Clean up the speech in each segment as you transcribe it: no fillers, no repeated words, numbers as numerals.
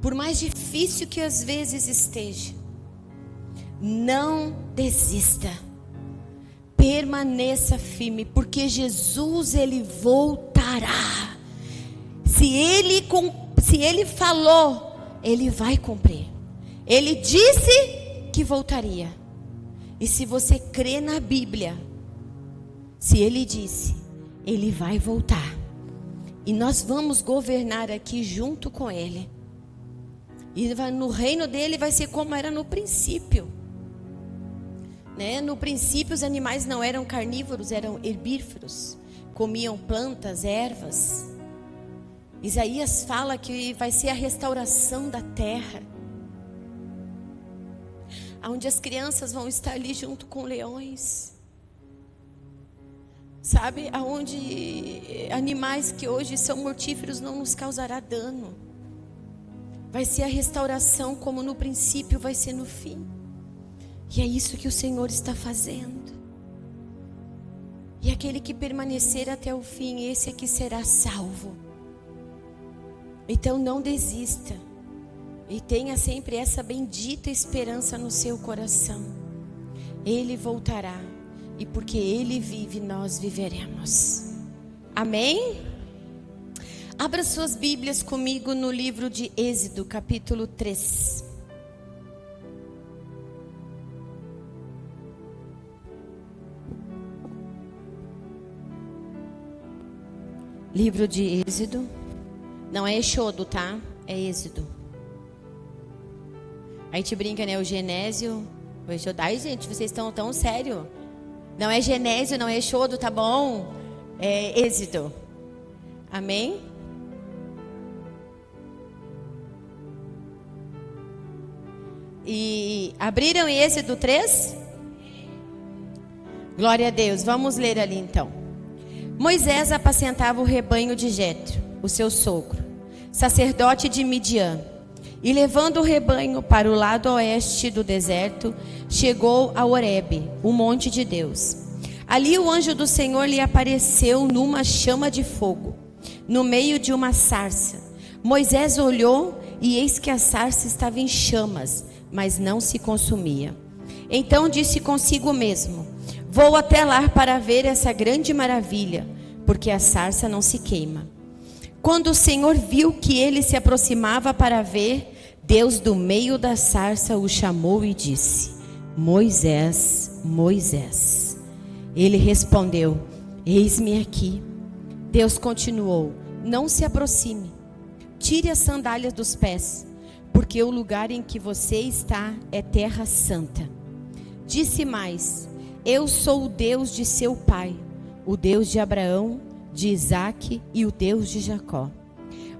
por mais difícil que às vezes esteja, não desista. Permaneça firme, porque Jesus, Ele voltará. Se Ele falou, Ele vai cumprir. Ele disse que voltaria. E se você crê na Bíblia, se Ele disse, Ele vai voltar. E nós vamos governar aqui junto com Ele. E no reino dele vai ser como era no princípio. No princípio os animais não eram carnívoros, eram herbívoros. Comiam plantas, ervas. Isaías fala que vai ser a restauração da terra. Onde as crianças vão estar ali junto com leões. Sabe, aonde animais que hoje são mortíferos não nos causará dano. Vai ser a restauração como no princípio, vai ser no fim. E é isso que o Senhor está fazendo. E aquele que permanecer até o fim, esse é que será salvo. Então não desista. E tenha sempre essa bendita esperança no seu coração. Ele voltará. E porque Ele vive, nós viveremos. Amém? Abra suas Bíblias comigo no livro de Êxodo, capítulo 3. Livro de Êxodo. Não é Exodo, tá? É Êxodo. A gente brinca, né? O Genésio, o Exodo. Ai, gente, vocês estão tão sério. Não é Genésio, não é Exodo, tá bom? É Êxodo. Amém? E abriram Êxodo 3? Glória a Deus. Vamos ler ali então. Moisés apacentava o rebanho de Jetro, o seu sogro, sacerdote de Midian. E levando o rebanho para o lado oeste do deserto, chegou a Horebe, o monte de Deus. Ali o anjo do Senhor lhe apareceu numa chama de fogo, no meio de uma sarça. Moisés olhou e eis que a sarça estava em chamas, mas não se consumia. Então disse consigo mesmo: vou até lá para ver essa grande maravilha, porque a sarça não se queima. Quando o Senhor viu que ele se aproximava para ver, Deus do meio da sarça o chamou e disse: Moisés, Moisés. Ele respondeu: eis-me aqui. Deus continuou: não se aproxime, tire as sandálias dos pés, porque o lugar em que você está é terra santa. Disse mais: eu sou o Deus de seu pai, o Deus de Abraão, de Isaque e o Deus de Jacó.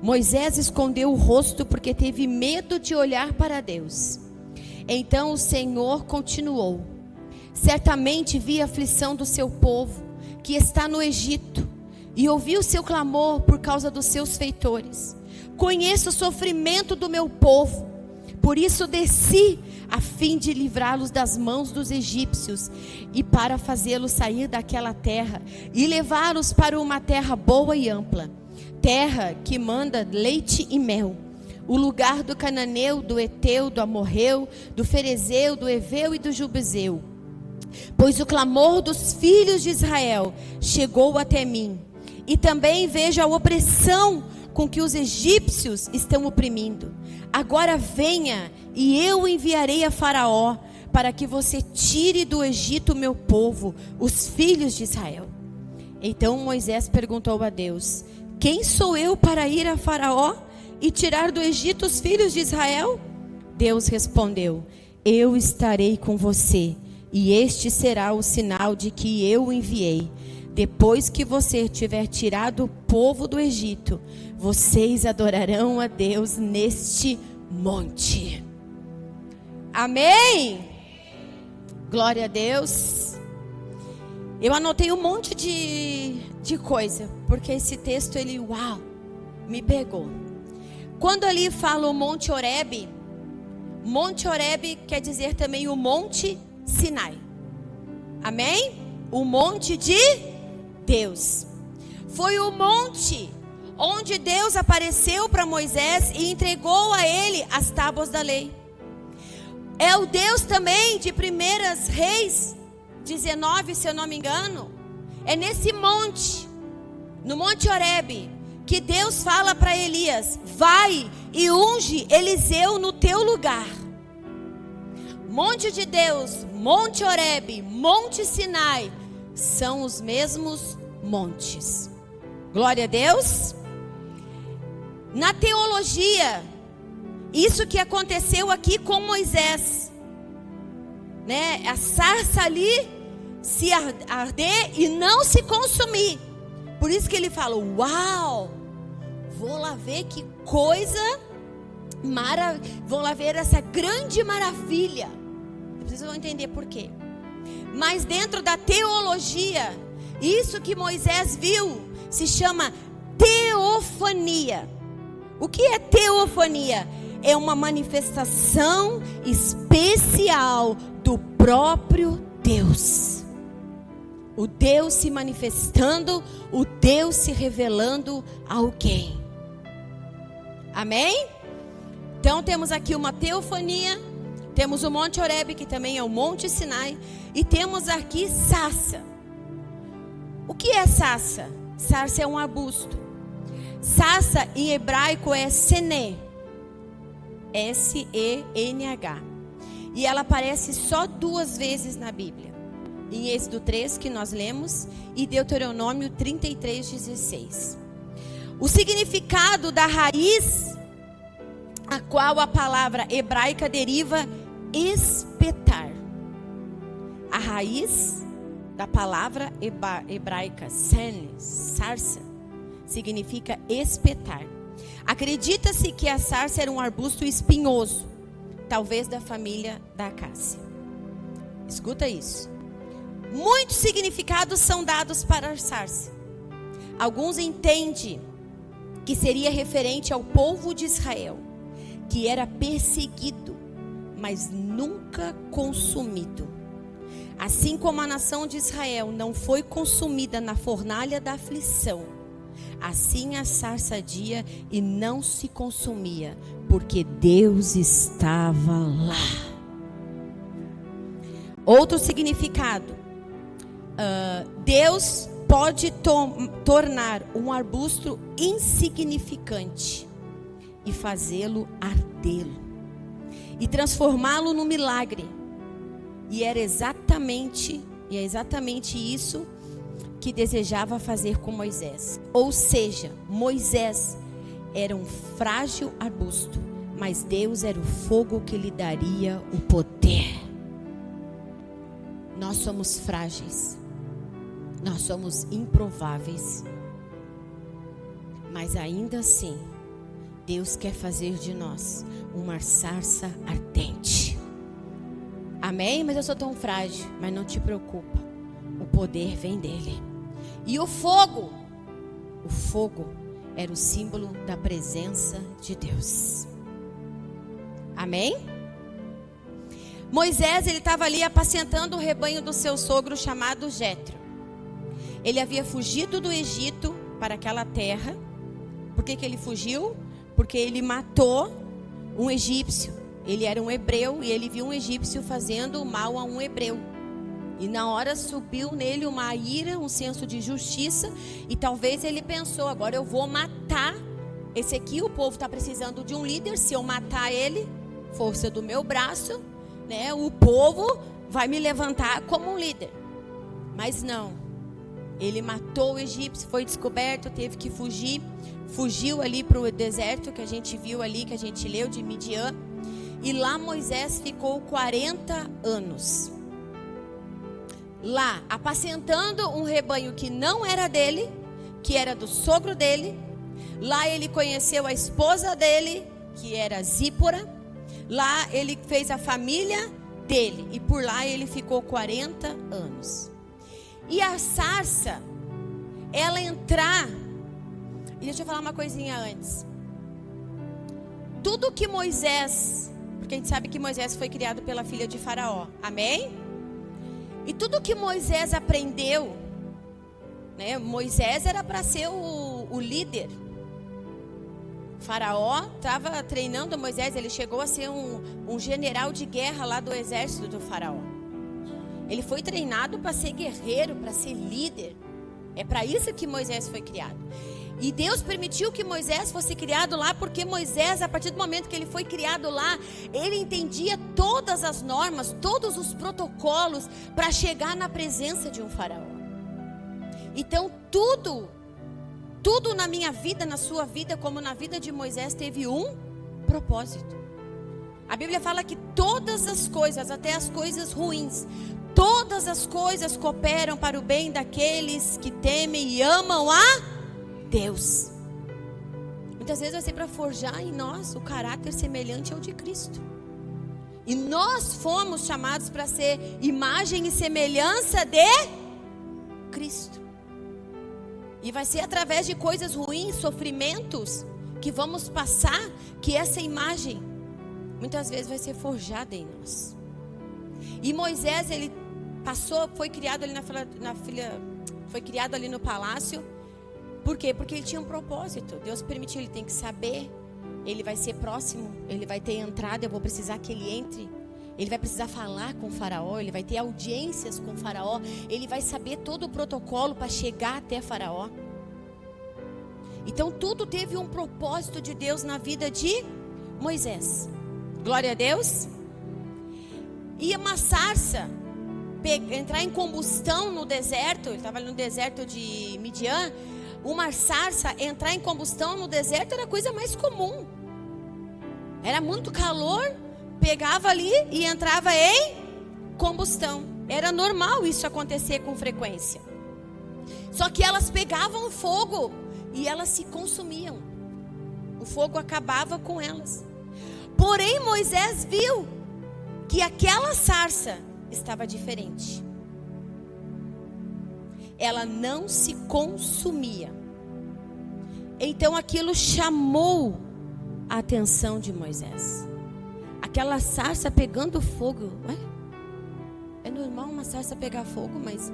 Moisés escondeu o rosto porque teve medo de olhar para Deus. Então o Senhor continuou: certamente vi a aflição do seu povo, que está no Egito, e ouvi o seu clamor por causa dos seus feitores. Conheço o sofrimento do meu povo, por isso desci, a fim de livrá-los das mãos dos egípcios, e para fazê-los sair daquela terra, e levá-los para uma terra boa e ampla, terra que manda leite e mel, o lugar do cananeu, do eteu, do amorreu, do ferezeu, do eveu e do jubuseu. Pois o clamor dos filhos de Israel chegou até mim, e também vejo a opressão com que os egípcios estão oprimindo. Agora venha, e eu enviarei a Faraó, para que você tire do Egito o meu povo, os filhos de Israel. Então Moisés perguntou a Deus: quem sou eu para ir a Faraó e tirar do Egito os filhos de Israel? Deus respondeu: eu estarei com você, e este será o sinal de que eu o enviei. Depois que você tiver tirado o povo do Egito, vocês adorarão a Deus neste monte. Amém? Glória a Deus. Eu anotei um monte de coisa, porque esse texto, ele, me pegou. Quando ali fala o Monte Horebe quer dizer também o Monte Sinai. Amém? O monte de Deus. Foi o monte onde Deus apareceu para Moisés e entregou a ele as tábuas da lei. É o Deus também de 1 Reis 19, se eu não me engano. É nesse monte, no Monte Horebe, que Deus fala para Elias: vai e unge Eliseu no teu lugar. Monte de Deus, Monte Horebe, Monte Sinai, são os mesmos montes. Glória a Deus. Na teologia, isso que aconteceu aqui com Moisés, né? A sarça ali se arder e não se consumir. Por isso que ele fala: uau, vou lá ver que coisa vou lá ver essa grande maravilha. Vocês vão entender por quê. Mas dentro da teologia, isso que Moisés viu se chama teofania. O que é teofania? É uma manifestação especial do próprio Deus. O Deus se manifestando, o Deus se revelando a alguém. Amém? Então temos aqui uma teofania, temos o Monte Horebe, que também é o Monte Sinai, e temos aqui sarça. O que é sarça? Sarça é um arbusto. Sarça em hebraico é sené, S-E-N-H. E ela aparece só 2 vezes na Bíblia. Em Êxodo 3, que nós lemos, e Deuteronômio 33:16. O significado da raiz, a qual a palavra hebraica deriva, espetar. A raiz da palavra hebraica sarça significa espetar. Acredita-se que a sarça era um arbusto espinhoso, talvez da família da acácia. Escuta isso. Muitos significados são dados para a sarça. Alguns entendem que seria referente ao povo de Israel, que era perseguido, mas nunca consumido. Assim como a nação de Israel não foi consumida na fornalha da aflição, assim a sarça ardia e não se consumia, porque Deus estava lá. Outro significado: Deus pode tornar um arbusto insignificante e fazê-lo ardê-lo e transformá-lo num milagre. E é exatamente isso que desejava fazer com Moisés. Ou seja, Moisés era um frágil arbusto, mas Deus era o fogo que lhe daria o poder. Nós somos frágeis, nós somos improváveis, mas ainda assim, Deus quer fazer de nós uma sarça ardente. Amém? Mas eu sou tão frágil. Mas não te preocupa, o poder vem dele. E o fogo era o símbolo da presença de Deus. Amém? Moisés, ele estava ali apacentando o rebanho do seu sogro chamado Jetro. Ele havia fugido do Egito para aquela terra. Por que ele fugiu? Porque ele matou um egípcio. Ele era um hebreu e ele viu um egípcio fazendo mal a um hebreu. E na hora subiu nele uma ira, um senso de justiça. E talvez ele pensou: agora eu vou matar esse aqui. O povo está precisando de um líder. Se eu matar ele, força do meu braço, né, o povo vai me levantar como um líder. Mas não. Ele matou o egípcio, foi descoberto, teve que fugir. Fugiu ali para o deserto que a gente viu ali, que a gente leu, de Midian. E lá Moisés ficou 40 anos. Lá, apacentando um rebanho que não era dele, que era do sogro dele. Lá ele conheceu a esposa dele, que era Zípora. Lá ele fez a família dele. E por lá ele ficou 40 anos. E a sarça, ela entrar... E deixa eu falar uma coisinha antes. Tudo que Moisés... Porque a gente sabe que Moisés foi criado pela filha de Faraó. Amém? E tudo que Moisés aprendeu, né? Moisés era para ser o líder. Faraó estava treinando Moisés, ele chegou a ser um general de guerra lá do exército do faraó. Ele foi treinado para ser guerreiro, para ser líder. É para isso que Moisés foi criado. E Deus permitiu que Moisés fosse criado lá, porque Moisés, a partir do momento que ele foi criado lá, ele entendia todas as normas, todos os protocolos para chegar na presença de um faraó. Então tudo na minha vida, na sua vida, como na vida de Moisés, teve um propósito. A Bíblia fala que todas as coisas, até as coisas ruins, todas as coisas cooperam para o bem daqueles que temem e amam a Deus. Muitas vezes vai ser para forjar em nós o caráter semelhante ao de Cristo. E nós fomos chamados para ser imagem e semelhança de Cristo. E vai ser através de coisas ruins, sofrimentos, que vamos passar, que essa imagem muitas vezes vai ser forjada em nós. E Moisés, ele foi criado ali foi criado ali no palácio. Por quê? Porque ele tinha um propósito. Deus permitiu, ele tem que saber. Ele vai ser próximo, ele vai ter entrada, eu vou precisar que ele entre. Ele vai precisar falar com o faraó, ele vai ter audiências com o faraó. Ele vai saber todo o protocolo para chegar até faraó. Então tudo teve um propósito de Deus na vida de Moisés. Glória a Deus. E uma sarça entrar em combustão no deserto. Ele estava ali no deserto de Midian. Uma sarça entrar em combustão no deserto era a coisa mais comum. Era muito calor, pegava ali e entrava em combustão. Era normal isso acontecer com frequência. Só que elas pegavam fogo e elas se consumiam. O fogo acabava com elas. Porém, Moisés viu que aquela sarça estava diferente. Ela não se consumia. Então aquilo chamou a atenção de Moisés. Aquela sarça pegando fogo. É normal uma sarça pegar fogo, mas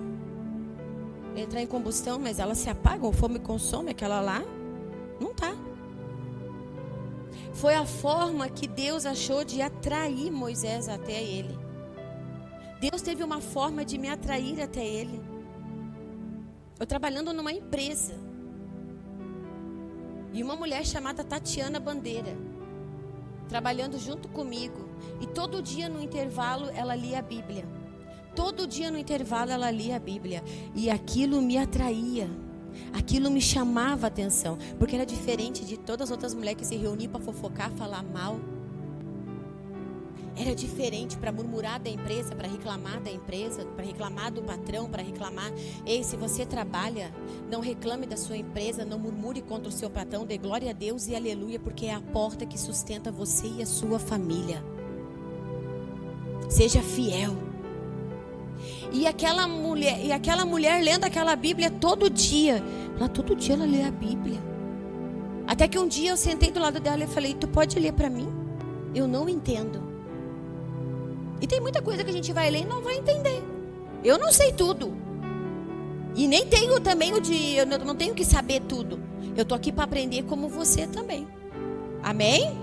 entrar em combustão, mas ela se apaga, o fogo consome. Aquela lá não tá. Foi a forma que Deus achou de atrair Moisés até ele. Deus teve uma forma de me atrair até ele. Eu trabalhando numa empresa. E uma mulher chamada Tatiana Bandeira, trabalhando junto comigo. E todo dia no intervalo ela lia a Bíblia. Todo dia no intervalo ela lia a Bíblia. E aquilo me atraía. Aquilo me chamava a atenção. Porque era diferente de todas as outras mulheres que se reuniam para fofocar, falar mal. Era diferente para murmurar da empresa, para reclamar da empresa, para reclamar do patrão, para reclamar. Ei, se você trabalha, não reclame da sua empresa, não murmure contra o seu patrão, dê glória a Deus e aleluia, porque é a porta que sustenta você e a sua família. Seja fiel. E aquela mulher lendo aquela Bíblia todo dia ela lê a Bíblia. Até que um dia eu sentei do lado dela e falei: tu pode ler para mim? Eu não entendo. E tem muita coisa que a gente vai ler e não vai entender. Eu não sei tudo. E nem tenho também eu não tenho que saber tudo. Eu tô aqui para aprender como você também. Amém?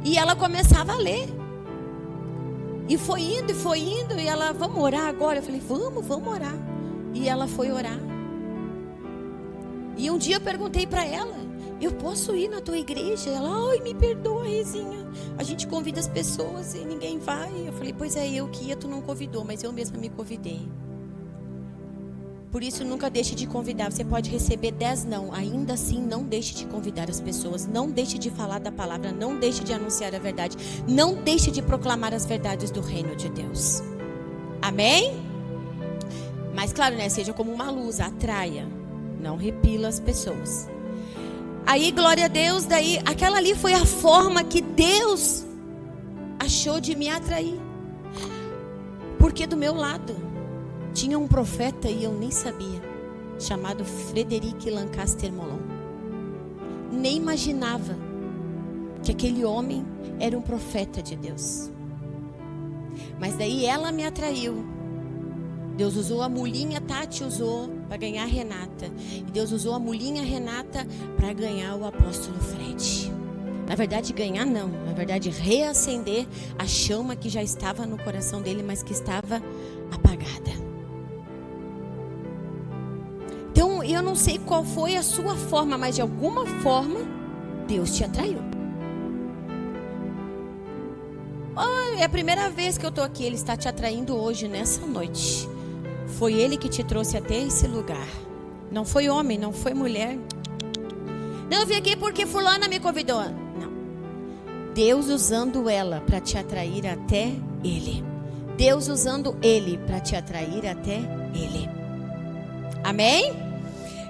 E ela começava a ler. E foi indo. E ela: vamos orar agora? Eu falei: vamos orar. E ela foi orar. E um dia eu perguntei para ela: eu posso ir na tua igreja? Ela: ai, me perdoa, Rezinha. A gente convida as pessoas e ninguém vai. Eu falei: pois é, eu que ia, tu não convidou, mas eu mesma me convidei. Por isso, nunca deixe de convidar. Você pode receber 10 não. Ainda assim, não deixe de convidar as pessoas. Não deixe de falar da palavra. Não deixe de anunciar a verdade. Não deixe de proclamar as verdades do reino de Deus. Amém? Mas claro, né? Seja como uma luz, atraia. Não repila as pessoas. Aí, glória a Deus, daí, aquela ali foi a forma que Deus achou de me atrair. Porque do meu lado tinha um profeta, e eu nem sabia, chamado Frederic Lancaster Molon. Nem imaginava que aquele homem era um profeta de Deus. Mas daí ela me atraiu. Deus usou a mulinha, Tati usou para ganhar a Renata. E Deus usou a mulinha Renata para ganhar o apóstolo Fred. Na verdade, ganhar não. Na verdade, reacender a chama que já estava no coração dele, mas que estava apagada. Então, eu não sei qual foi a sua forma, mas de alguma forma, Deus te atraiu. Oh, é a primeira vez que eu estou aqui. Ele está te atraindo hoje, nessa noite. Foi Ele que te trouxe até esse lugar. Não foi homem, não foi mulher. Não, eu vim aqui porque fulana me convidou. Não. Deus usando ela para te atrair até Ele. Deus usando Ele para te atrair até Ele. Amém?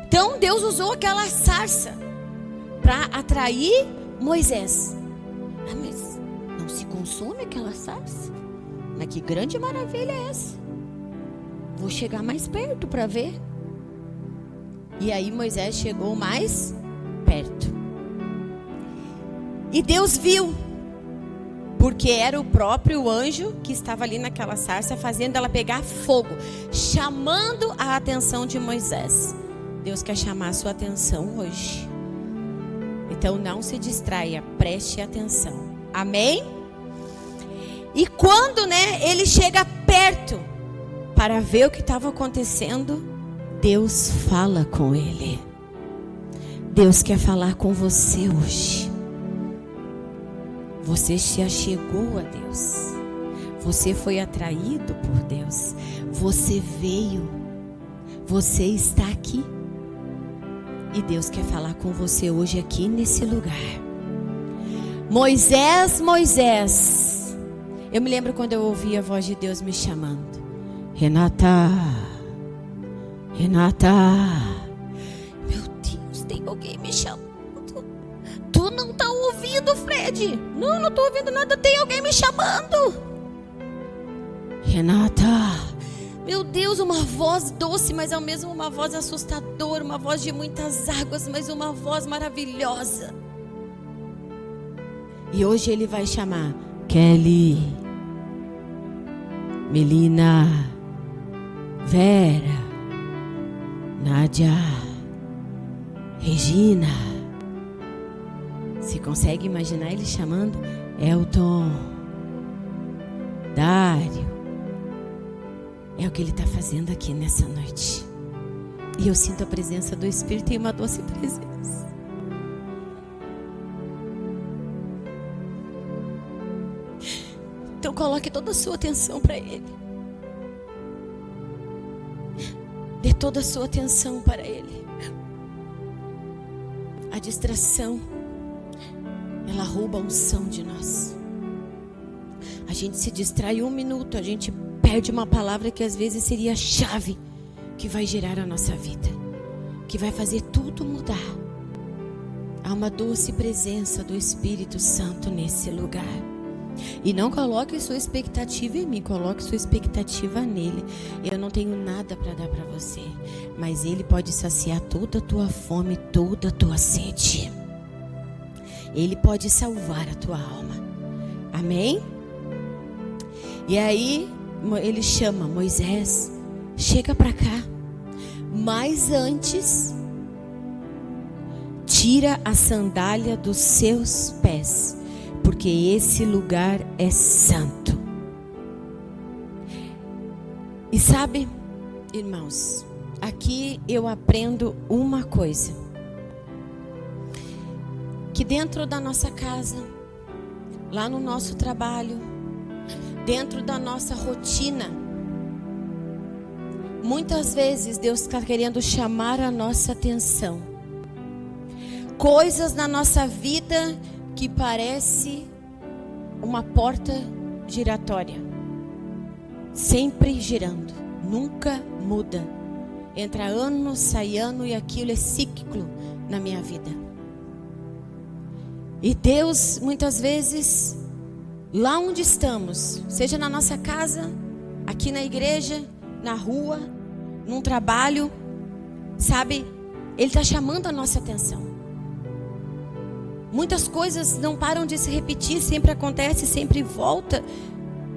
Então Deus usou aquela sarça para atrair Moisés. Ah, mas não se consome aquela sarça? Mas que grande maravilha é essa? Vou chegar mais perto para ver. E aí Moisés chegou mais perto. E Deus viu, porque era o próprio anjo que estava ali naquela sarça, fazendo ela pegar fogo, chamando a atenção de Moisés. Deus quer chamar a sua atenção hoje. Então não se distraia, preste atenção. Amém? E quando, ele chega perto para ver o que estava acontecendo, Deus fala com ele. Deus quer falar com você hoje. Você se achegou a Deus. Você foi atraído por Deus. Você veio. Você está aqui. E Deus quer falar com você hoje aqui nesse lugar. Moisés, Moisés. Eu me lembro quando eu ouvi a voz de Deus me chamando. Renata. Renata. Meu Deus, tem alguém me chamando. Tu não está ouvindo, Fred? Não, não estou ouvindo nada. Tem alguém me chamando. Renata. Meu Deus, uma voz doce, mas ao mesmo uma voz assustadora. Uma voz de muitas águas, mas uma voz maravilhosa. E hoje ele vai chamar Kelly, Melina, Vera, Nádia, Regina. Você consegue imaginar ele chamando Elton, Dário? É o que ele está fazendo aqui nessa noite. E eu sinto a presença do Espírito e uma doce presença. Então coloque toda a sua atenção para Ele. Dê toda a sua atenção para Ele. A distração, ela rouba a unção de nós. A gente se distrai um minuto, a gente perde uma palavra que às vezes seria a chave que vai gerar a nossa vida, que vai fazer tudo mudar. Há uma doce presença do Espírito Santo nesse lugar. E não coloque sua expectativa em mim, coloque sua expectativa nele. Eu não tenho nada para dar para você, mas ele pode saciar toda a tua fome, toda a tua sede. Ele pode salvar a tua alma. Amém? E aí ele chama Moisés, chega para cá. Mas antes, tira a sandália dos seus pés, porque esse lugar é santo. E sabe, irmãos, aqui eu aprendo uma coisa. Que dentro da nossa casa, lá no nosso trabalho, dentro da nossa rotina, muitas vezes Deus está querendo chamar a nossa atenção. Coisas na nossa vida que parece uma porta giratória, sempre girando, nunca muda. Entra ano, sai ano e aquilo é cíclico na minha vida. E Deus, muitas vezes, lá onde estamos, seja na nossa casa, aqui na igreja, na rua, num trabalho, sabe? Ele está chamando a nossa atenção. Muitas coisas não param de se repetir, sempre acontece, sempre volta,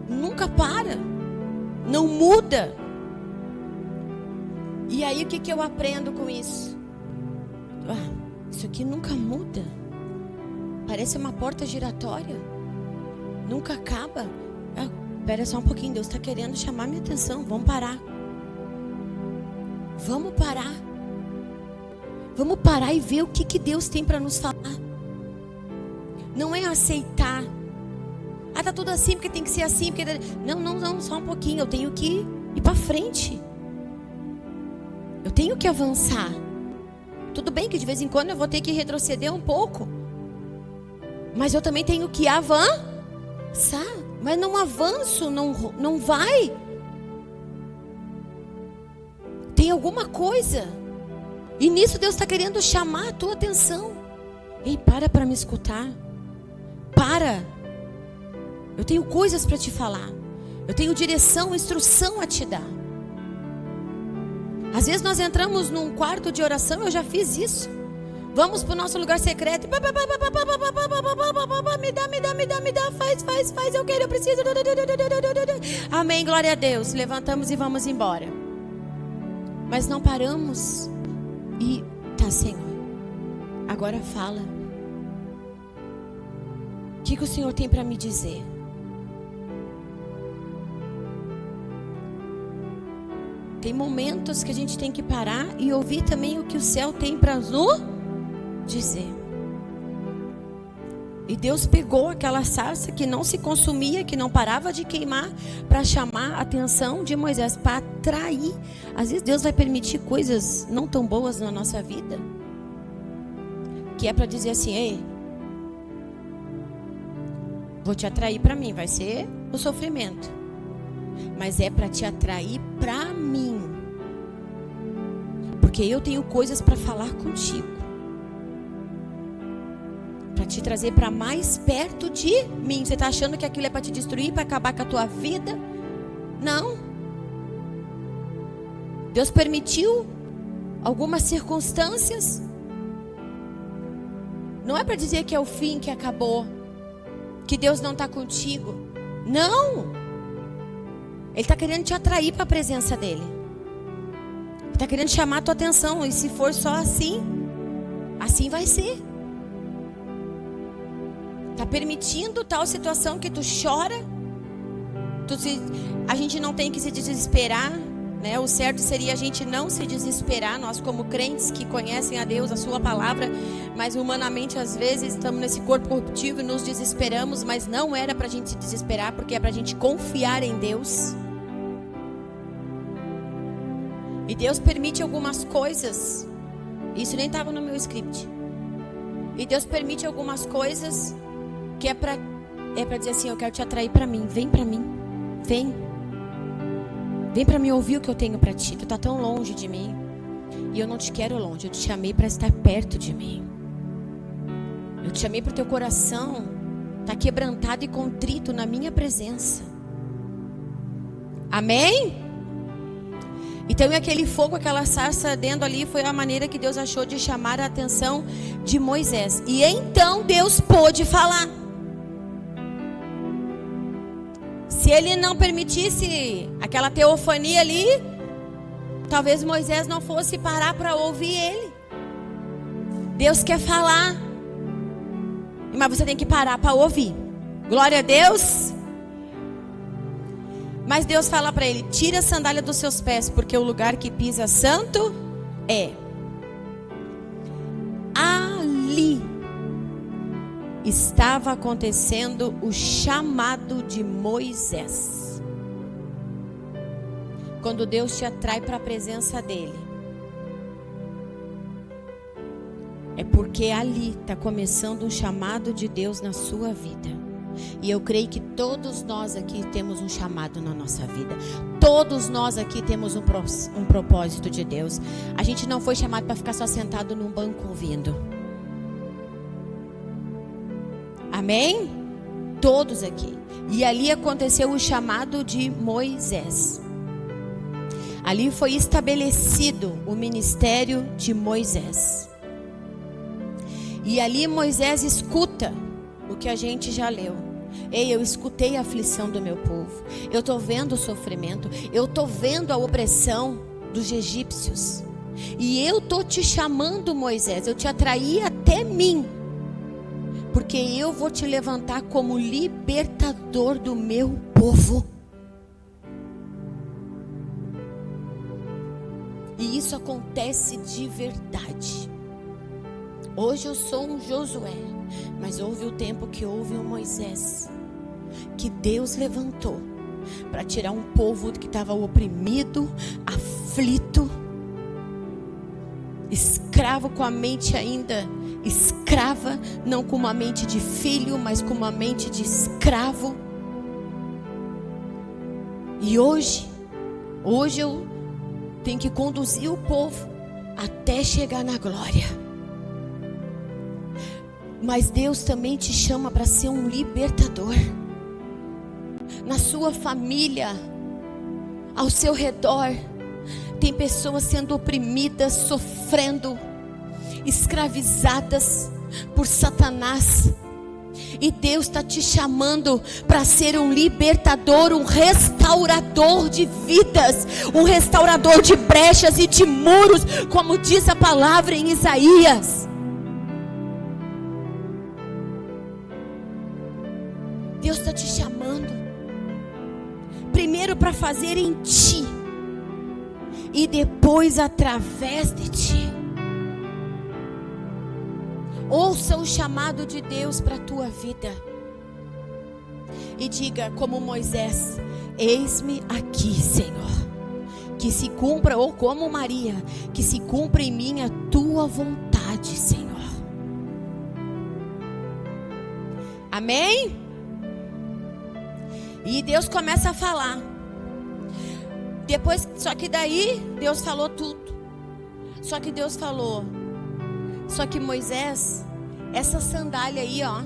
nunca para, não muda. E aí o que eu aprendo com isso? Isso aqui nunca muda. Parece uma porta giratória. Nunca acaba. Espera só um pouquinho, Deus está querendo chamar minha atenção. Vamos parar. Vamos parar. Vamos parar e ver o que Deus tem para nos falar. Não é aceitar. Tá tudo assim porque tem que ser assim. Porque... Não, só um pouquinho. Eu tenho que ir para frente. Eu tenho que avançar. Tudo bem que de vez em quando eu vou ter que retroceder um pouco. Mas eu também tenho que avançar. Mas não avanço, não vai. Tem alguma coisa. E nisso Deus está querendo chamar a tua atenção. Ei, para me escutar. Para. Eu tenho coisas para te falar. Eu tenho direção, instrução a te dar. Às vezes nós entramos num quarto de oração, eu já fiz isso. Vamos para o nosso lugar secreto. Me dá, faz, eu quero, eu preciso. Amém, glória a Deus. Levantamos e vamos embora. Mas não paramos e, Senhor, agora fala. O que o Senhor tem para me dizer? Tem momentos que a gente tem que parar e ouvir também o que o céu tem para nos dizer. E Deus pegou aquela sarça que não se consumia, que não parava de queimar, para chamar a atenção de Moisés, para atrair. Às vezes Deus vai permitir coisas não tão boas na nossa vida, que é para dizer assim: ei, vou te atrair para mim. Vai ser o sofrimento, mas é para te atrair para mim, porque eu tenho coisas para falar contigo, para te trazer para mais perto de mim. Você está achando que aquilo é para te destruir, para acabar com a tua vida? Não. Deus permitiu algumas circunstâncias. Não é para dizer que é o fim, que acabou, que Deus não está contigo. Não. Ele está querendo te atrair para a presença dele. Ele está querendo chamar a tua atenção. E se for só assim, assim vai ser. Está permitindo tal situação que tu chora. A gente não tem que se desesperar, né? O certo seria a gente não se desesperar. Nós como crentes que conhecem a Deus, a sua palavra. Mas humanamente às vezes estamos nesse corpo corruptível e nos desesperamos. Mas não era para a gente se desesperar, porque é para a gente confiar em Deus. E Deus permite algumas coisas. Isso nem estava no meu script. E Deus permite algumas coisas que é para dizer assim: eu quero te atrair para mim. Vem para mim. Vem para mim ouvir o que eu tenho para ti. Tu está tão longe de mim. E eu não te quero longe. Eu te chamei para estar perto de mim. Eu te chamei para o teu coração estar quebrantado e contrito na minha presença. Amém? Então aquele fogo, aquela sarça ardendo ali, foi a maneira que Deus achou de chamar a atenção de Moisés. E então Deus pôde falar. Se ele não permitisse aquela teofania ali, talvez Moisés não fosse parar para ouvir ele. Deus quer falar, mas você tem que parar para ouvir. Glória a Deus. Mas Deus fala para ele: tira a sandália dos seus pés, porque o lugar que pisa santo é. Ali estava acontecendo o chamado de Moisés. Quando Deus te atrai para a presença dele, é porque ali está começando um chamado de Deus na sua vida. E eu creio que todos nós aqui temos um chamado na nossa vida. Todos nós aqui temos um propósito de Deus. A gente não foi chamado para ficar só sentado num banco ouvindo. Amém? Todos aqui. E ali aconteceu o chamado de Moisés. Ali foi estabelecido o ministério de Moisés. E ali Moisés escuta o que a gente já leu. Ei, eu escutei a aflição do meu povo. Eu estou vendo o sofrimento. Eu estou vendo a opressão dos egípcios. E eu estou te chamando, Moisés, eu te atraí até mim, porque eu vou te levantar como libertador do meu povo. E isso acontece de verdade. Hoje eu sou um Josué, mas houve o tempo que houve um Moisés, que Deus levantou para tirar um povo que estava oprimido, aflito, escravo, com a mente ainda escrava, não com uma mente de filho, mas com uma mente de escravo. E hoje eu tenho que conduzir o povo até chegar na glória. Mas Deus também te chama para ser um libertador. Na sua família, ao seu redor, tem pessoas sendo oprimidas, sofrendo, escravizadas por Satanás. E Deus está te chamando para ser um libertador, um restaurador de vidas, um restaurador de brechas e de muros, como diz a palavra em Isaías. Deus está te chamando, primeiro para fazer em ti, e depois através de ti. Ouça o chamado de Deus para a tua vida. E diga como Moisés: eis-me aqui, Senhor. Que se cumpra, ou como Maria, que se cumpra em mim a tua vontade, Senhor. Amém? E Deus começa a falar. Depois, só que daí Deus falou tudo. Só que Deus falou: só que Moisés, essa sandália aí, ó,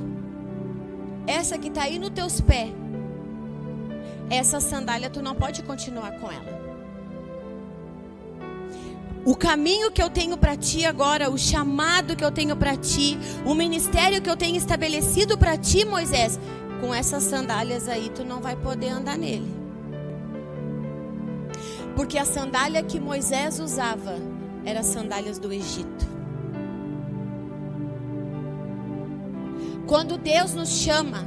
essa que está aí nos teus pés, essa sandália tu não pode continuar com ela. O caminho que eu tenho para ti agora, o chamado que eu tenho para ti, o ministério que eu tenho estabelecido para ti, Moisés, com essas sandálias aí tu não vai poder andar nele. Porque a sandália que Moisés usava eram as sandálias do Egito. Quando Deus nos chama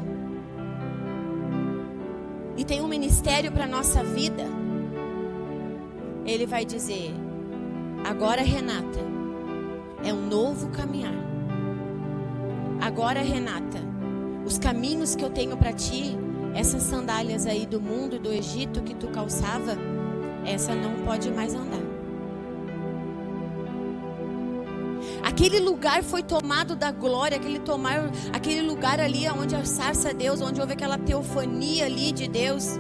e tem um ministério para a nossa vida, Ele vai dizer: agora, Renata, é um novo caminhar. Agora, Renata, os caminhos que eu tenho para ti, essas sandálias aí do mundo, do Egito que tu calçava, essa não pode mais andar. Aquele lugar foi tomado da glória, aquele lugar ali onde a sarça a Deus, onde houve aquela teofania ali de Deus.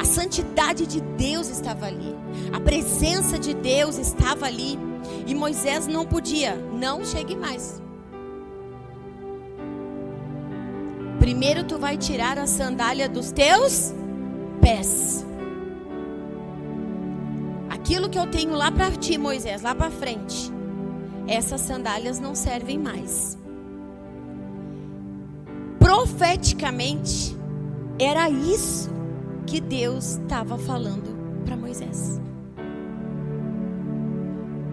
A santidade de Deus estava ali, a presença de Deus estava ali. E Moisés não podia, não chegue mais. Primeiro tu vai tirar a sandália dos teus pés. Aquilo que eu tenho lá para ti, Moisés, lá para frente, essas sandálias não servem mais. Profeticamente, era isso que Deus estava falando para Moisés.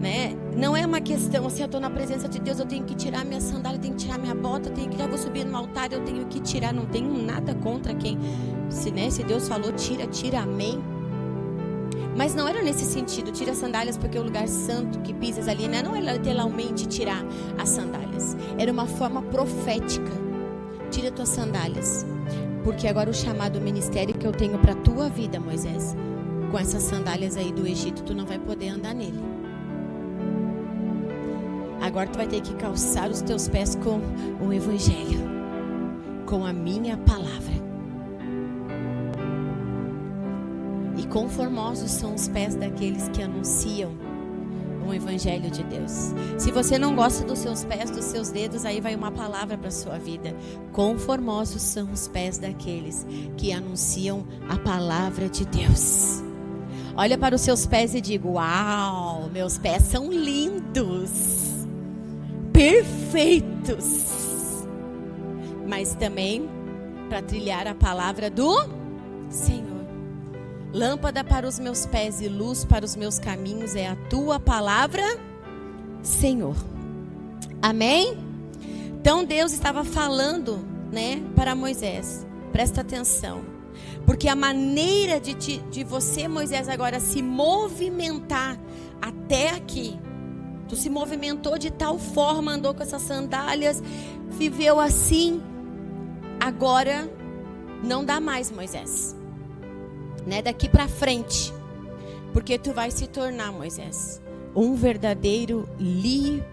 Né? Não é uma questão assim: eu estou na presença de Deus, eu tenho que tirar minha sandália, eu tenho que tirar minha bota, já vou subir no altar, eu tenho que tirar. Não tenho nada contra quem, se Deus falou, tira, amém. Mas não era nesse sentido: tira as sandálias porque é o lugar santo que pisas ali, né? Não era literalmente tirar as sandálias, era uma forma profética. Tira tuas sandálias, porque agora o chamado ministério que eu tenho para a tua vida, Moisés, com essas sandálias aí do Egito, tu não vai poder andar nele. Agora tu vai ter que calçar os teus pés com o Evangelho, com a minha palavra. E conformosos são os pés daqueles que anunciam o Evangelho de Deus. Se você não gosta dos seus pés, dos seus dedos, aí vai uma palavra para a sua vida. Conformosos são os pés daqueles que anunciam a palavra de Deus. Olha para os seus pés e diga: uau, meus pés são lindos, perfeitos. Mas também para trilhar a palavra do Senhor. Lâmpada para os meus pés e luz para os meus caminhos é a tua palavra, Senhor. Amém? Então Deus estava falando, né, para Moisés. Presta atenção. Porque a maneira de você, Moisés, agora se movimentar até aqui. Tu se movimentou de tal forma, andou com essas sandálias, viveu assim. Agora não dá mais, Moisés. Né? Daqui para frente. Porque tu vai se tornar, Moisés, um verdadeiro libertador.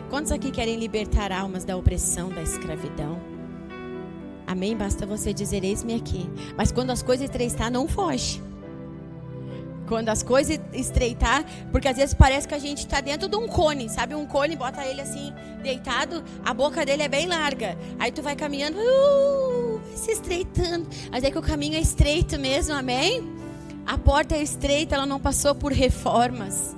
Quantos aqui querem libertar almas da opressão, da escravidão? Amém? Basta você dizer, eis-me aqui. Mas quando as coisas estreitar, não foge. Quando as coisas estreitar, porque às vezes parece que a gente está dentro de um cone, sabe? Um cone, bota ele assim, deitado, a boca dele é bem larga. Aí tu vai caminhando, vai se estreitando. Mas é que o caminho é estreito mesmo, amém? A porta é estreita, ela não passou por reformas.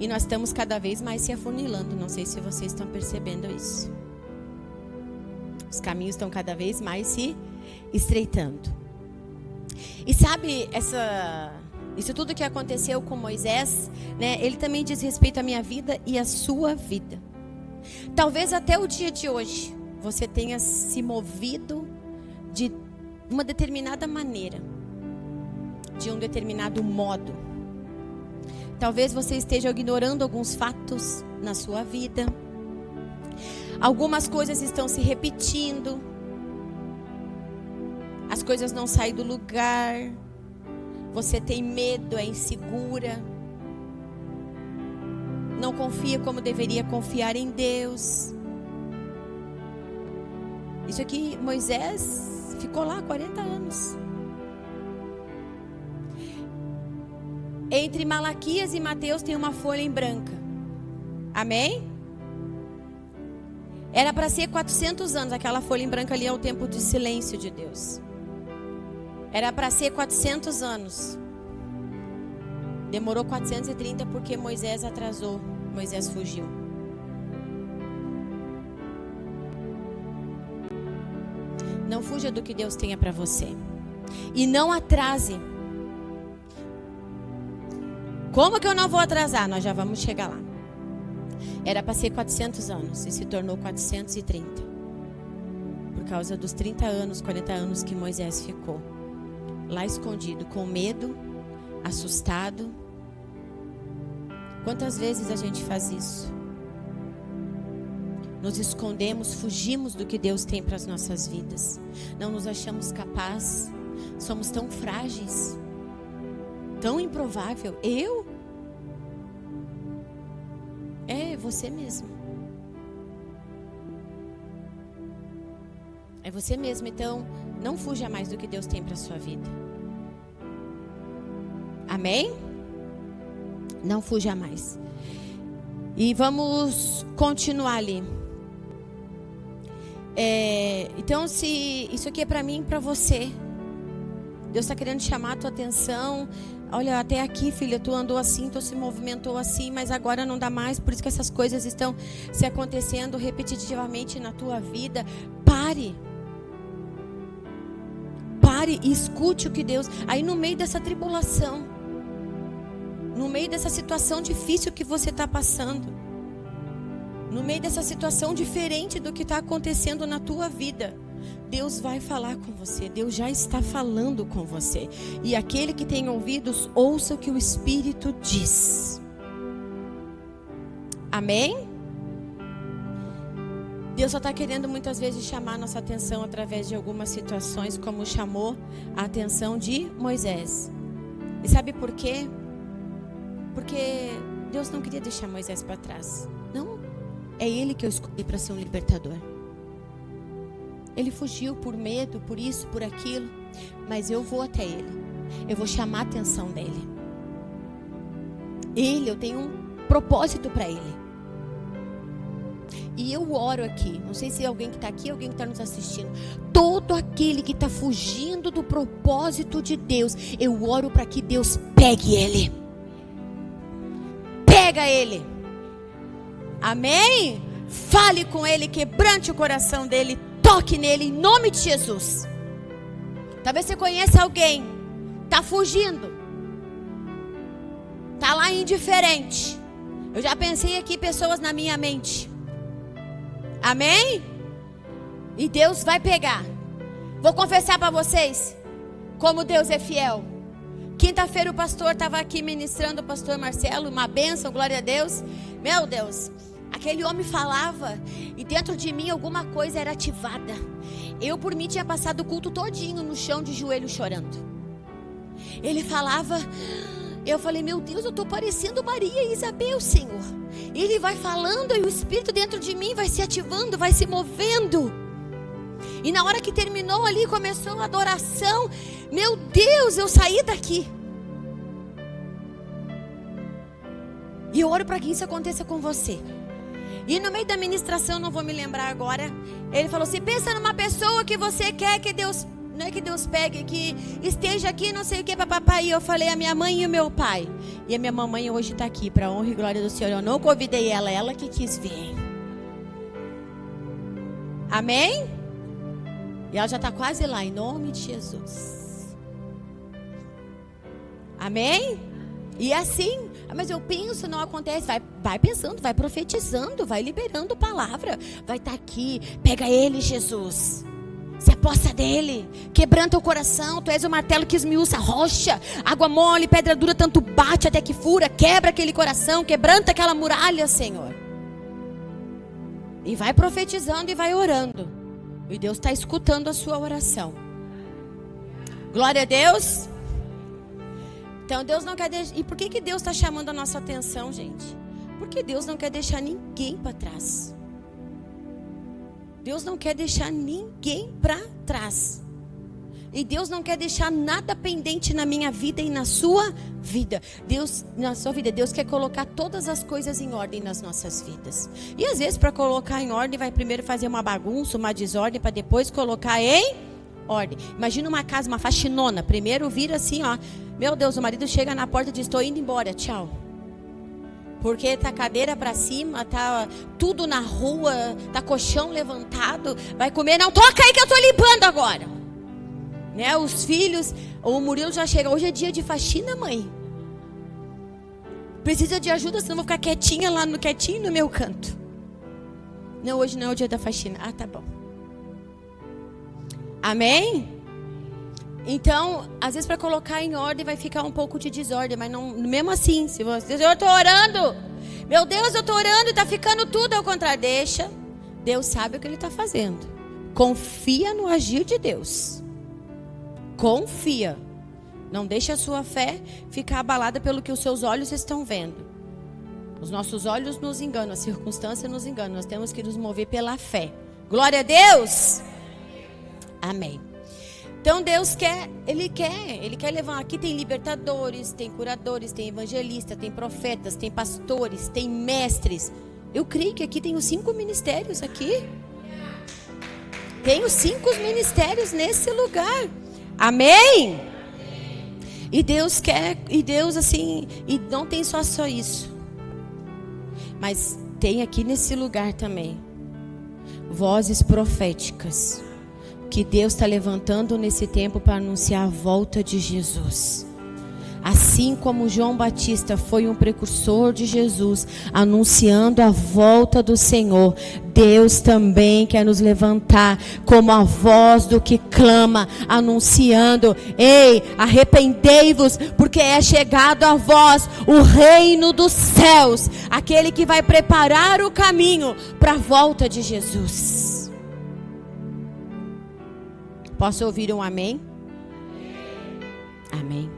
E nós estamos cada vez mais se afunilando. Não sei se vocês estão percebendo isso. Os caminhos estão cada vez mais se estreitando. E sabe, isso tudo que aconteceu com Moisés, né, ele também diz respeito à minha vida e à sua vida. Talvez até o dia de hoje você tenha se movido de uma determinada maneira, de um determinado modo. Talvez você esteja ignorando alguns fatos na sua vida. Algumas coisas estão se repetindo. As coisas não saem do lugar. Você tem medo, é insegura. Não confia como deveria confiar em Deus. Isso aqui, Moisés ficou lá 40 anos. Entre Malaquias e Mateus tem uma folha em branca. Amém? Era para ser 400 anos. Aquela folha em branca ali é o tempo de silêncio de Deus. Era para ser 400 anos. Demorou 430 porque Moisés atrasou. Moisés fugiu. Não fuja do que Deus tenha para você. E não atrase. Como que eu não vou atrasar? Nós já vamos chegar lá. Era para ser 400 anos e se tornou 430. Por causa dos 30 anos, 40 anos que Moisés ficou lá escondido, com medo, assustado. Quantas vezes a gente faz isso? Nos escondemos, fugimos do que Deus tem para as nossas vidas. Não nos achamos capazes. Somos tão frágeis. Tão improvável. Eu? É você mesmo. É você mesmo. Então, não fuja mais do que Deus tem para a sua vida. Amém? Não fuja mais. E vamos continuar ali. Então, se isso aqui é para mim e para você. Deus está querendo chamar a tua atenção. Olha, até aqui, filha, tu andou assim, tu se movimentou assim, mas agora não dá mais. Por isso que essas coisas estão se acontecendo repetitivamente na tua vida. Pare e escute o que Deus... Aí no meio dessa tribulação, no meio dessa situação difícil que você está passando, no meio dessa situação diferente do que está acontecendo na tua vida, Deus vai falar com você. Deus já está falando com você. E aquele que tem ouvidos, ouça o que o Espírito diz. Amém? Deus só está querendo muitas vezes chamar nossa atenção através de algumas situações, como chamou a atenção de Moisés. E sabe por quê? Porque Deus não queria deixar Moisés para trás. Não, é ele que eu escolhi para ser um libertador. Ele fugiu por medo, por isso, por aquilo. Mas eu vou até ele. Eu vou chamar a atenção dele. Eu tenho um propósito para ele. E eu oro aqui. Não sei se é alguém que está aqui, alguém que está nos assistindo. Todo aquele que está fugindo do propósito de Deus, eu oro para que Deus pegue ele. Pega ele. Amém? Fale com ele, quebrante o coração dele. Toque nele em nome de Jesus. Talvez você conheça alguém, está fugindo, está lá indiferente. Eu já pensei aqui pessoas na minha mente. Amém? E Deus vai pegar. Vou confessar para vocês como Deus é fiel. Quinta-feira o pastor estava aqui ministrando, o pastor Marcelo, uma bênção, glória a Deus. Meu Deus, aquele homem falava e dentro de mim alguma coisa era ativada. Eu por mim tinha passado o culto todinho no chão de joelho chorando. Ele falava, eu falei, meu Deus, eu estou parecendo Maria e Isabel, Senhor. Ele vai falando e o Espírito dentro de mim vai se ativando, vai se movendo. E na hora que terminou ali, começou a adoração. Meu Deus, eu saí daqui. E eu oro para que isso aconteça com você. E no meio da ministração, não vou me lembrar agora, ele falou assim, pensa numa pessoa que você quer que Deus, não é que Deus pegue, que esteja aqui, não sei o que, papapá. E eu falei, a minha mãe e o meu pai. E a minha mamãe hoje está aqui, para a honra e glória do Senhor. Eu não convidei ela que quis vir. Amém? E ela já está quase lá, em nome de Jesus. Amém? E assim, mas eu penso, não acontece. Vai pensando, vai profetizando, vai liberando palavra. Vai estar aqui, pega ele, Jesus. Se aposta dele, quebranta o coração. Tu és o martelo que esmiuça a rocha. Água mole, pedra dura, tanto bate até que fura. Quebra aquele coração, quebranta aquela muralha, Senhor. E vai profetizando e vai orando. E Deus está escutando a sua oração. Glória a Deus. Então Deus não quer deixar. E por que Deus está chamando a nossa atenção, gente? Porque Deus não quer deixar ninguém para trás. Deus não quer deixar ninguém para trás. E Deus não quer deixar nada pendente na minha vida e na sua vida. Deus, na sua vida, Deus quer colocar todas as coisas em ordem nas nossas vidas. E às vezes para colocar em ordem vai primeiro fazer uma bagunça, uma desordem, para depois colocar em ordem. Imagina uma casa, uma faxinona. Primeiro vira assim, ó. Meu Deus, o marido chega na porta e diz, estou indo embora, tchau. Porque tá cadeira para cima, tá tudo na rua, tá colchão levantado, vai comer, não toca aí que eu tô limpando agora. Né, os filhos, o Murilo já chega, hoje é dia de faxina, mãe. Precisa de ajuda, senão eu vou ficar quietinho no meu canto. Não, hoje não é o dia da faxina. Ah, tá bom. Amém? Então, às vezes para colocar em ordem vai ficar um pouco de desordem, mas não, mesmo assim, se você, eu estou orando, meu Deus, eu estou orando e está ficando tudo ao contrário, deixa, Deus sabe o que Ele está fazendo, confia no agir de Deus, confia, não deixa a sua fé ficar abalada pelo que os seus olhos estão vendo. Os nossos olhos nos enganam, a circunstância nos engana, nós temos que nos mover pela fé. Glória a Deus. Amém. Então Deus quer, Ele quer levar. Aqui tem libertadores, tem curadores, tem evangelistas, tem profetas, tem pastores, tem mestres. Eu creio que aqui tem os 5 ministérios aqui. Tem os 5 ministérios nesse lugar. Amém? E Deus quer, e Deus assim, e não tem só isso. Mas tem aqui nesse lugar também vozes proféticas que Deus está levantando nesse tempo para anunciar a volta de Jesus. Assim como João Batista foi um precursor de Jesus, anunciando a volta do Senhor, Deus também quer nos levantar como a voz do que clama, anunciando: ei, arrependei-vos, porque é chegado a vós o reino dos céus, aquele que vai preparar o caminho para a volta de Jesus. Posso ouvir um amém? Amém.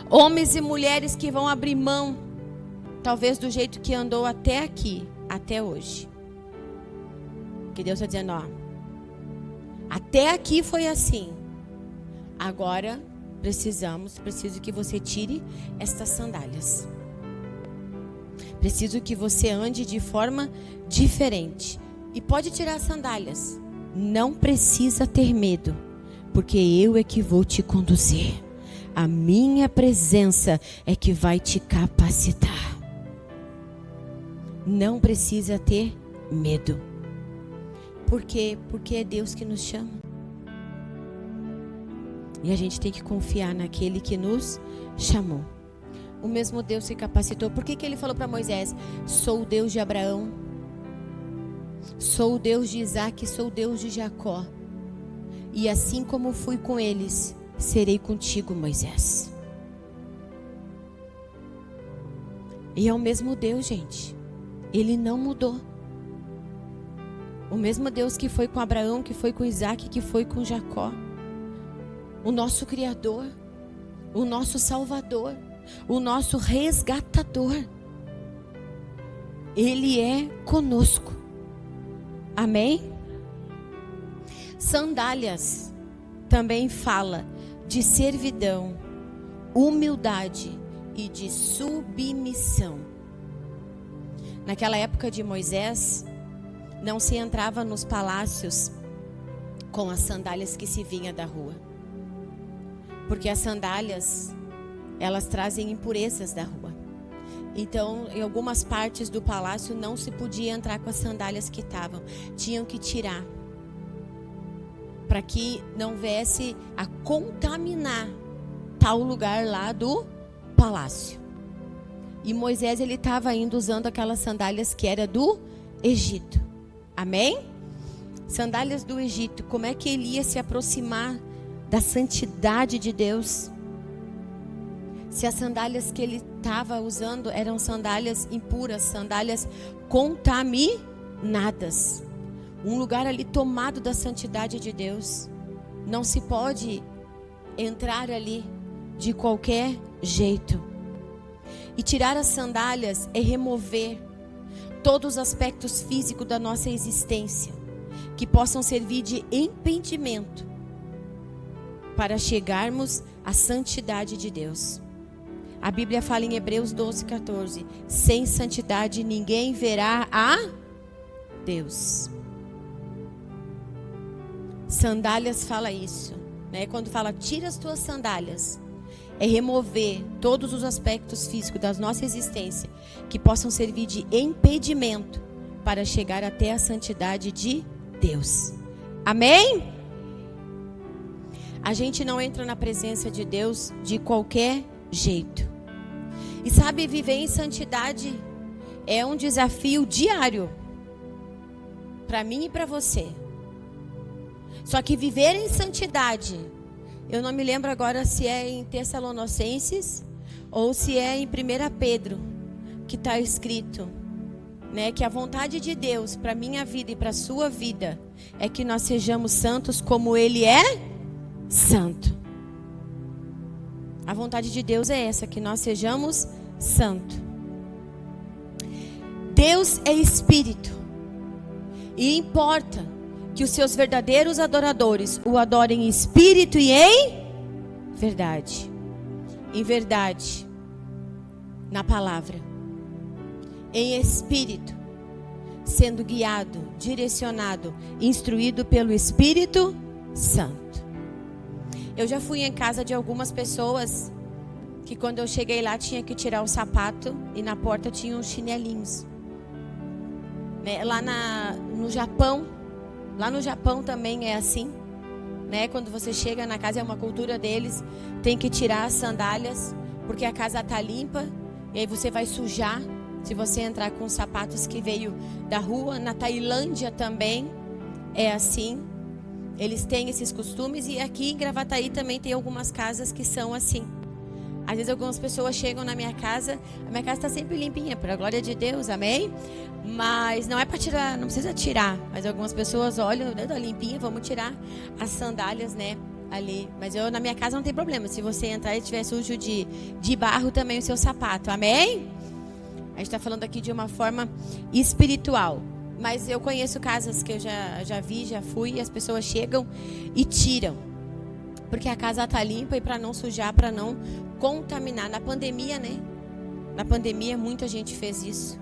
Homens e mulheres que vão abrir mão, talvez do jeito que andou até aqui, até hoje. Que Deus está dizendo, ó, até aqui foi assim. Agora preciso que você tire estas sandálias. Preciso que você ande de forma diferente. E pode tirar as sandálias. Não precisa ter medo, porque eu é que vou te conduzir. A minha presença é que vai te capacitar. Não precisa ter medo. Por quê? Porque é Deus que nos chama. E a gente tem que confiar naquele que nos chamou. O mesmo Deus se capacitou. Por que ele falou para Moisés: sou o Deus de Abraão, sou o Deus de Isaac, sou o Deus de Jacó. E assim como fui com eles, serei contigo, Moisés. E é o mesmo Deus, gente. Ele não mudou. O mesmo Deus que foi com Abraão, que foi com Isaac, que foi com Jacó. O nosso Criador, o nosso Salvador, o nosso resgatador. Ele é conosco. Amém? Sandálias também fala de servidão, humildade e de submissão. Naquela época de Moisés, não se entrava nos palácios com as sandálias que se vinha da rua. Porque as sandálias, elas trazem impurezas da rua. Então, em algumas partes do palácio não se podia entrar com as sandálias que estavam. Tinham que tirar. Para que não viesse a contaminar tal lugar lá do palácio. E Moisés, ele estava indo usando aquelas sandálias que era do Egito. Amém? Sandálias do Egito. Como é que ele ia se aproximar da santidade de Deus? Se as sandálias que ele estava usando eram sandálias impuras, sandálias contaminadas. Um lugar ali tomado da santidade de Deus. Não se pode entrar ali de qualquer jeito. E tirar as sandálias é remover todos os aspectos físicos da nossa existência que possam servir de impedimento para chegarmos à santidade de Deus. A Bíblia fala em Hebreus 12:14: sem santidade ninguém verá a Deus. Sandálias fala isso, né? Quando fala tira as tuas sandálias, é remover todos os aspectos físicos da nossa existência que possam servir de impedimento para chegar até a santidade de Deus. Amém? A gente não entra na presença de Deus de qualquer jeito. E sabe, viver em santidade é um desafio diário para mim e para você. Só que viver em santidade, eu não me lembro agora se é em Tessalonicenses ou se é em 1 Pedro, que está escrito, né, que a vontade de Deus para minha vida e para a sua vida é que nós sejamos santos como Ele é santo. A vontade de Deus é essa, que nós sejamos santos. Deus é Espírito e importa que os seus verdadeiros adoradores o adorem em espírito e em verdade. Em verdade, na palavra. Em espírito, sendo guiado, direcionado, instruído pelo Espírito Santo. Eu já fui em casa de algumas pessoas que quando eu cheguei lá tinha que tirar o sapato e na porta tinha uns chinelinhos. Lá no Japão, lá no Japão também é assim, né? Quando você chega na casa, é uma cultura deles, tem que tirar as sandálias, porque a casa está limpa, e aí você vai sujar, se você entrar com os sapatos que veio da rua. Na Tailândia também é assim, eles têm esses costumes, e aqui em Gravataí também tem algumas casas que são assim. Às vezes algumas pessoas chegam na minha casa, a minha casa está sempre limpinha, para a glória de Deus, amém? Mas não é para tirar, não precisa tirar. Mas algumas pessoas olham, né, tá limpinha, vamos tirar as sandálias, né, ali. Mas na minha casa não tem problema, se você entrar e estiver sujo de barro também o seu sapato, amém? A gente está falando aqui de uma forma espiritual. Mas eu conheço casas que eu já vi, já fui, e as pessoas chegam e tiram. Porque a casa está limpa e para não sujar, para não contaminar. Na pandemia, né? Na pandemia muita gente fez isso.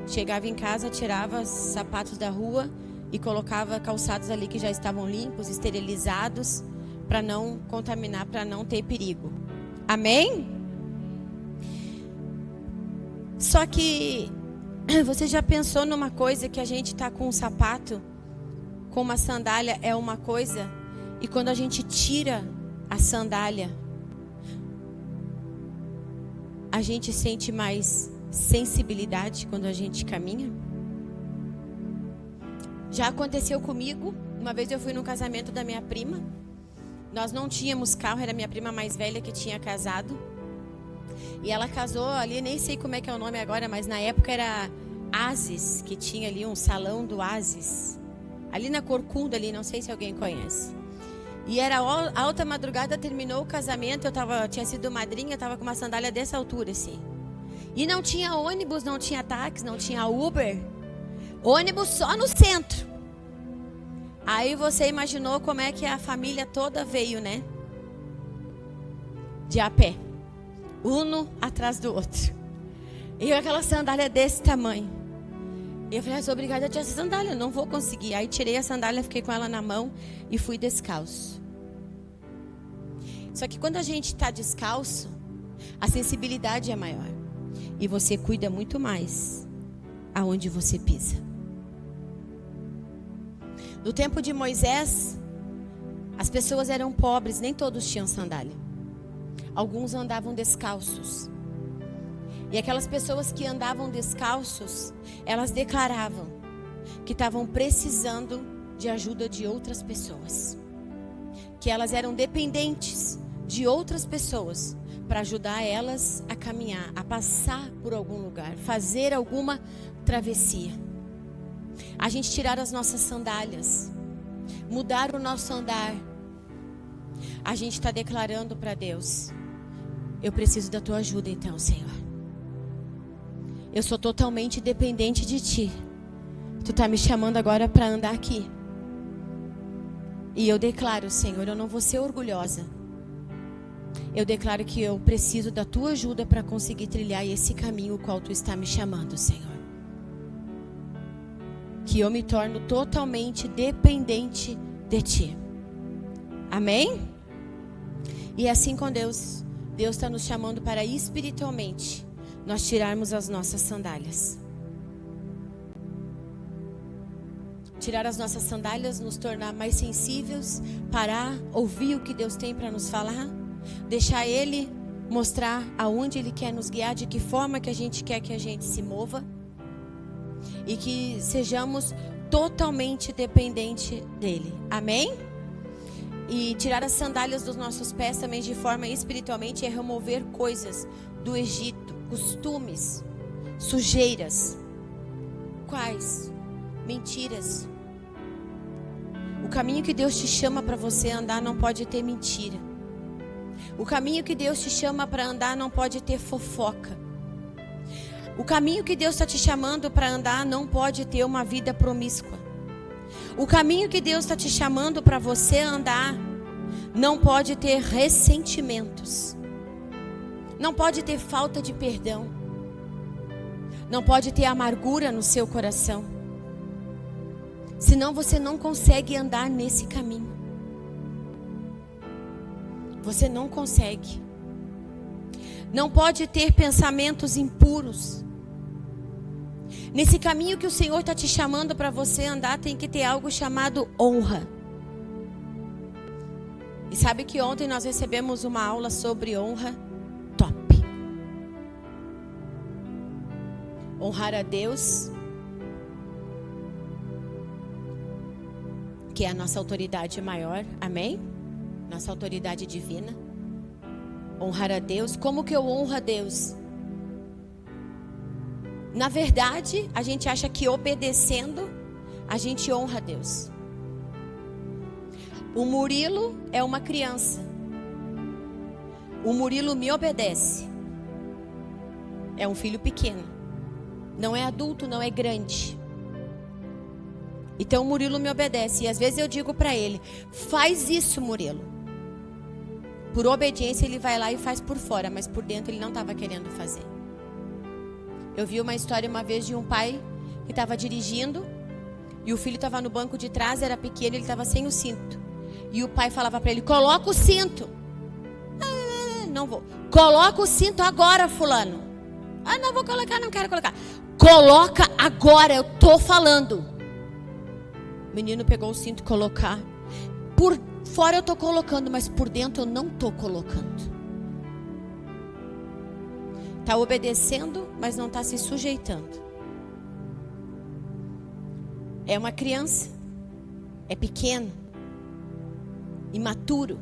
Chegava em casa, tirava os sapatos da rua e colocava calçados ali que já estavam limpos, esterilizados, para não contaminar, para não ter perigo. Amém? Só que você já pensou numa coisa que a gente está com um sapato, com uma sandália é uma coisa, e quando a gente tira a sandália, a gente sente mais sensibilidade quando a gente caminha? Já aconteceu comigo. Uma vez eu fui no casamento da minha prima. Nós não tínhamos carro, era minha prima mais velha que tinha casado. E ela casou ali, nem sei como é que é o nome agora, mas na época era Asis, que tinha ali um salão do Asis. Ali na Corcunda, ali, não sei se alguém conhece. E era alta madrugada, terminou o casamento, tinha sido madrinha, eu estava com uma sandália dessa altura, assim. E não tinha ônibus, não tinha táxi, não tinha Uber. Ônibus só no centro. Aí você imaginou como é que a família toda veio, né? De a pé. Um atrás do outro. E aquela sandália desse tamanho. E eu falei, sou obrigada a tirar essa sandália, eu não vou conseguir. Aí tirei a sandália, fiquei com ela na mão e fui descalço. Só que quando a gente está descalço, a sensibilidade é maior. E você cuida muito mais aonde você pisa. No tempo de Moisés, as pessoas eram pobres, nem todos tinham sandália. Alguns andavam descalços. E aquelas pessoas que andavam descalços, elas declaravam que estavam precisando de ajuda de outras pessoas. Que elas eram dependentes de outras pessoas para ajudar elas a caminhar, a passar por algum lugar, fazer alguma travessia. A gente tirar as nossas sandálias, mudar o nosso andar. A gente está declarando para Deus: eu preciso da tua ajuda então, Senhor. Eu sou totalmente dependente de ti. Tu está me chamando agora para andar aqui. E eu declaro, Senhor, eu não vou ser orgulhosa. Eu declaro que eu preciso da tua ajuda para conseguir trilhar esse caminho o qual tu está me chamando, Senhor. Que eu me torno totalmente dependente de ti. Amém? E assim com Deus está nos chamando para espiritualmente nós tirarmos as nossas sandálias. Tirar as nossas sandálias, nos tornar mais sensíveis, parar, ouvir o que Deus tem para nos falar, deixar Ele mostrar aonde Ele quer nos guiar, de que forma que a gente quer que a gente se mova, e que sejamos totalmente dependentes dEle. Amém? E tirar as sandálias dos nossos pés também de forma espiritualmente é remover coisas do Egito, costumes, sujeiras. Quais? Mentiras. O caminho que Deus te chama para você andar não pode ter mentira. O caminho que Deus te chama para andar não pode ter fofoca. O caminho que Deus está te chamando para andar não pode ter uma vida promíscua. O caminho que Deus está te chamando para você andar não pode ter ressentimentos. Não pode ter falta de perdão. Não pode ter amargura no seu coração. Senão você não consegue andar nesse caminho. Você não consegue. Não pode ter pensamentos impuros. Nesse caminho que o Senhor está te chamando para você andar, tem que ter algo chamado honra. E sabe que ontem nós recebemos uma aula sobre honra top. Honrar a Deus, que é a nossa autoridade maior, amém? Nossa autoridade divina. Honrar a Deus. Como que eu honro a Deus? Na verdade, a gente acha que obedecendo, a gente honra a Deus. O Murilo é uma criança. O Murilo me obedece. É um filho pequeno. Não é adulto, não é grande. Então o Murilo me obedece. E às vezes eu digo para ele: faz isso, Murilo. Por obediência ele vai lá e faz por fora, mas por dentro ele não estava querendo fazer. Eu vi uma história uma vez de um pai que estava dirigindo e o filho estava no banco de trás, era pequeno, ele estava sem o cinto. E o pai falava para ele: coloca o cinto. Não vou. Coloca o cinto agora, fulano. Não vou colocar, não quero colocar. Coloca agora, eu tô falando. O menino pegou o cinto e colocar. Por Fora eu estou colocando, mas por dentro eu não estou colocando. Está obedecendo, mas não está se sujeitando. É uma criança, é pequeno, imaturo.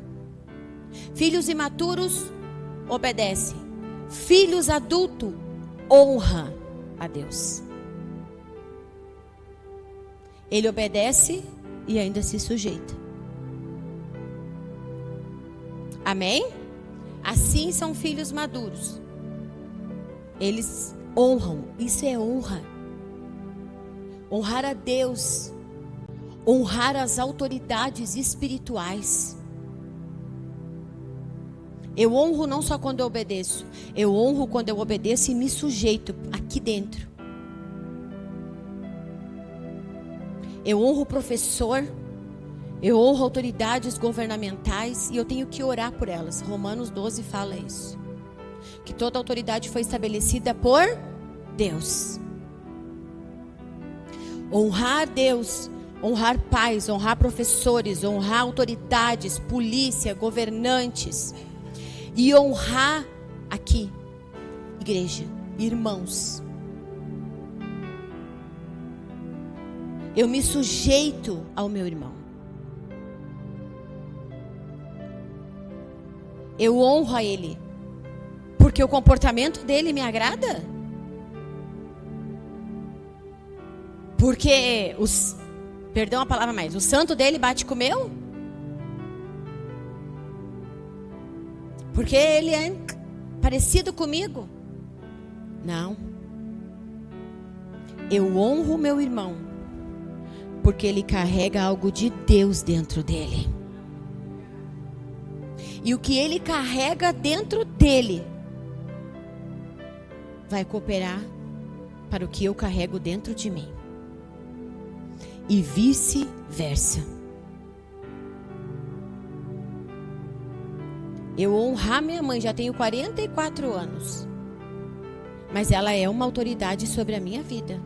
Filhos imaturos obedecem. Filhos adultos honram a Deus. Ele obedece e ainda se sujeita. Amém? Assim são filhos maduros. Eles honram. Isso é honra. Honrar a Deus. Honrar as autoridades espirituais. Eu honro não só quando eu obedeço. Eu honro quando eu obedeço e me sujeito aqui dentro. Eu honro o professor. Eu honro autoridades governamentais. E eu tenho que orar por elas. Romanos 12 fala isso. Que toda autoridade foi estabelecida por Deus. Honrar Deus, honrar pais, honrar professores, honrar autoridades, polícia, governantes. E honrar aqui, igreja, irmãos. Eu me sujeito ao meu irmão. Eu honro a ele. Porque o comportamento dele me agrada? Porque perdão a palavra, mas o santo dele bate com o meu? Porque ele é parecido comigo? Não. Eu honro o meu irmão porque ele carrega algo de Deus dentro dele. E o que ele carrega dentro dele vai cooperar para o que eu carrego dentro de mim. E vice-versa. Eu honrar minha mãe, já tenho 44 anos. Mas ela é uma autoridade sobre a minha vida.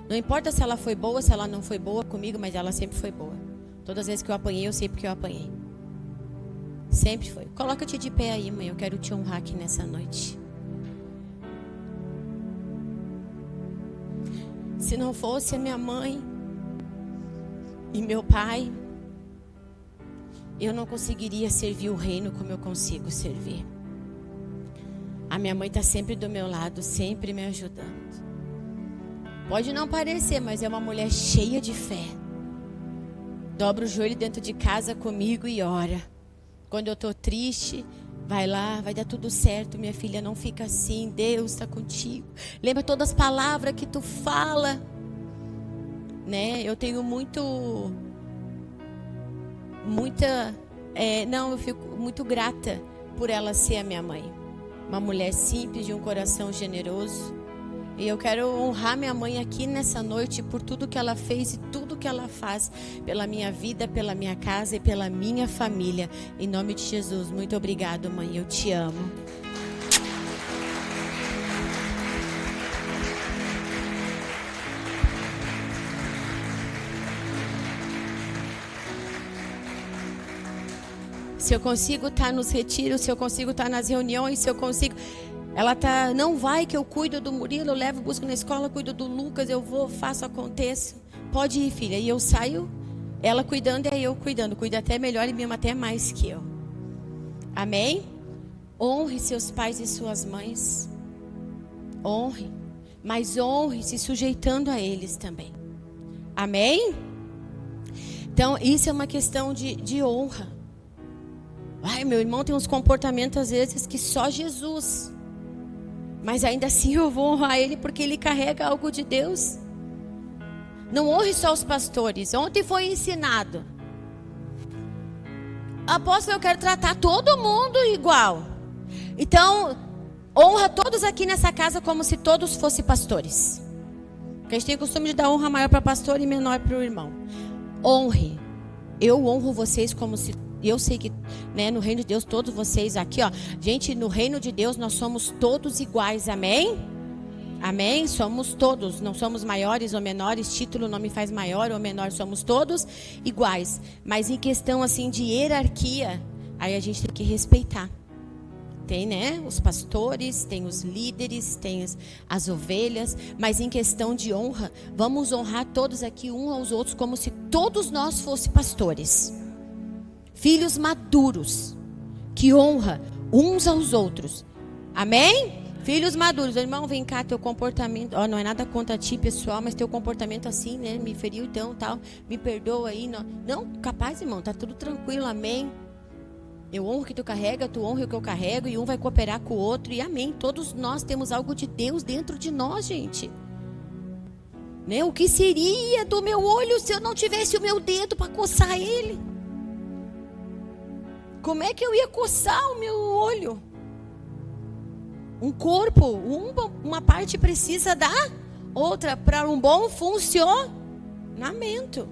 Não importa se ela foi boa, se ela não foi boa comigo, mas ela sempre foi boa. Todas as vezes que eu apanhei, eu sei porque eu apanhei. Sempre foi. Coloca-te de pé aí, mãe. Eu quero te honrar aqui nessa noite. Se não fosse a minha mãe e meu pai, eu não conseguiria servir o reino como eu consigo servir. A minha mãe está sempre do meu lado, sempre me ajudando. Pode não parecer, mas é uma mulher cheia de fé. Dobra o joelho dentro de casa comigo e ora. Quando eu estou triste, vai lá, vai dar tudo certo, minha filha, não fica assim, Deus está contigo. Lembra todas as palavras que tu fala, né? Eu tenho eu fico muito grata por ela ser a minha mãe. Uma mulher simples, de um coração generoso. E eu quero honrar minha mãe aqui nessa noite por tudo que ela fez e tudo que ela faz pela minha vida, pela minha casa e pela minha família. Em nome de Jesus, muito obrigado, mãe. Eu te amo. Se eu consigo estar nos retiros, se eu consigo estar nas reuniões, se eu consigo... Ela tá, não vai que eu cuido do Murilo, eu levo, busco na escola, cuido do Lucas, eu vou, faço, aconteço. Pode ir, filha. E eu saio, ela cuidando e eu cuidando. Cuida até melhor e me ama até mais que eu. Amém? Honre seus pais e suas mães. Honre. Mas honre se sujeitando a eles também. Amém? Então, isso é uma questão de honra. Ai, meu irmão tem uns comportamentos às vezes que só Jesus... Mas ainda assim eu vou honrar ele porque ele carrega algo de Deus. Não honre só os pastores. Ontem foi ensinado. Apóstolo, eu quero tratar todo mundo igual. Então, honra todos aqui nessa casa como se todos fossem pastores. Porque a gente tem o costume de dar honra maior para pastor e menor para o irmão. Honre. Eu honro vocês como se... Eu sei que, né, no reino de Deus, todos vocês aqui, ó. Gente, no reino de Deus nós somos todos iguais, amém? Amém? Somos todos, não somos maiores ou menores, título não me faz maior ou menor, somos todos iguais. Mas em questão assim de hierarquia, aí a gente tem que respeitar. Tem, né, os pastores, tem os líderes, tem as ovelhas, mas em questão de honra, vamos honrar todos aqui uns aos outros como se todos nós fossemos pastores. Filhos maduros, que honra uns aos outros. Amém? Filhos maduros. Irmão, vem cá, teu comportamento, não é nada contra ti, pessoal, mas teu comportamento assim, né, me feriu então, tal, me perdoa aí. Não, capaz, irmão, tá tudo tranquilo, amém. Eu honro o que tu carrega, tu honra o que eu carrego, e um vai cooperar com o outro, e amém. Todos nós temos algo de Deus dentro de nós, gente. Né? O que seria do meu olho se eu não tivesse o meu dedo para coçar ele? Como é que eu ia coçar o meu olho? Um corpo, uma parte precisa da outra para um bom funcionamento.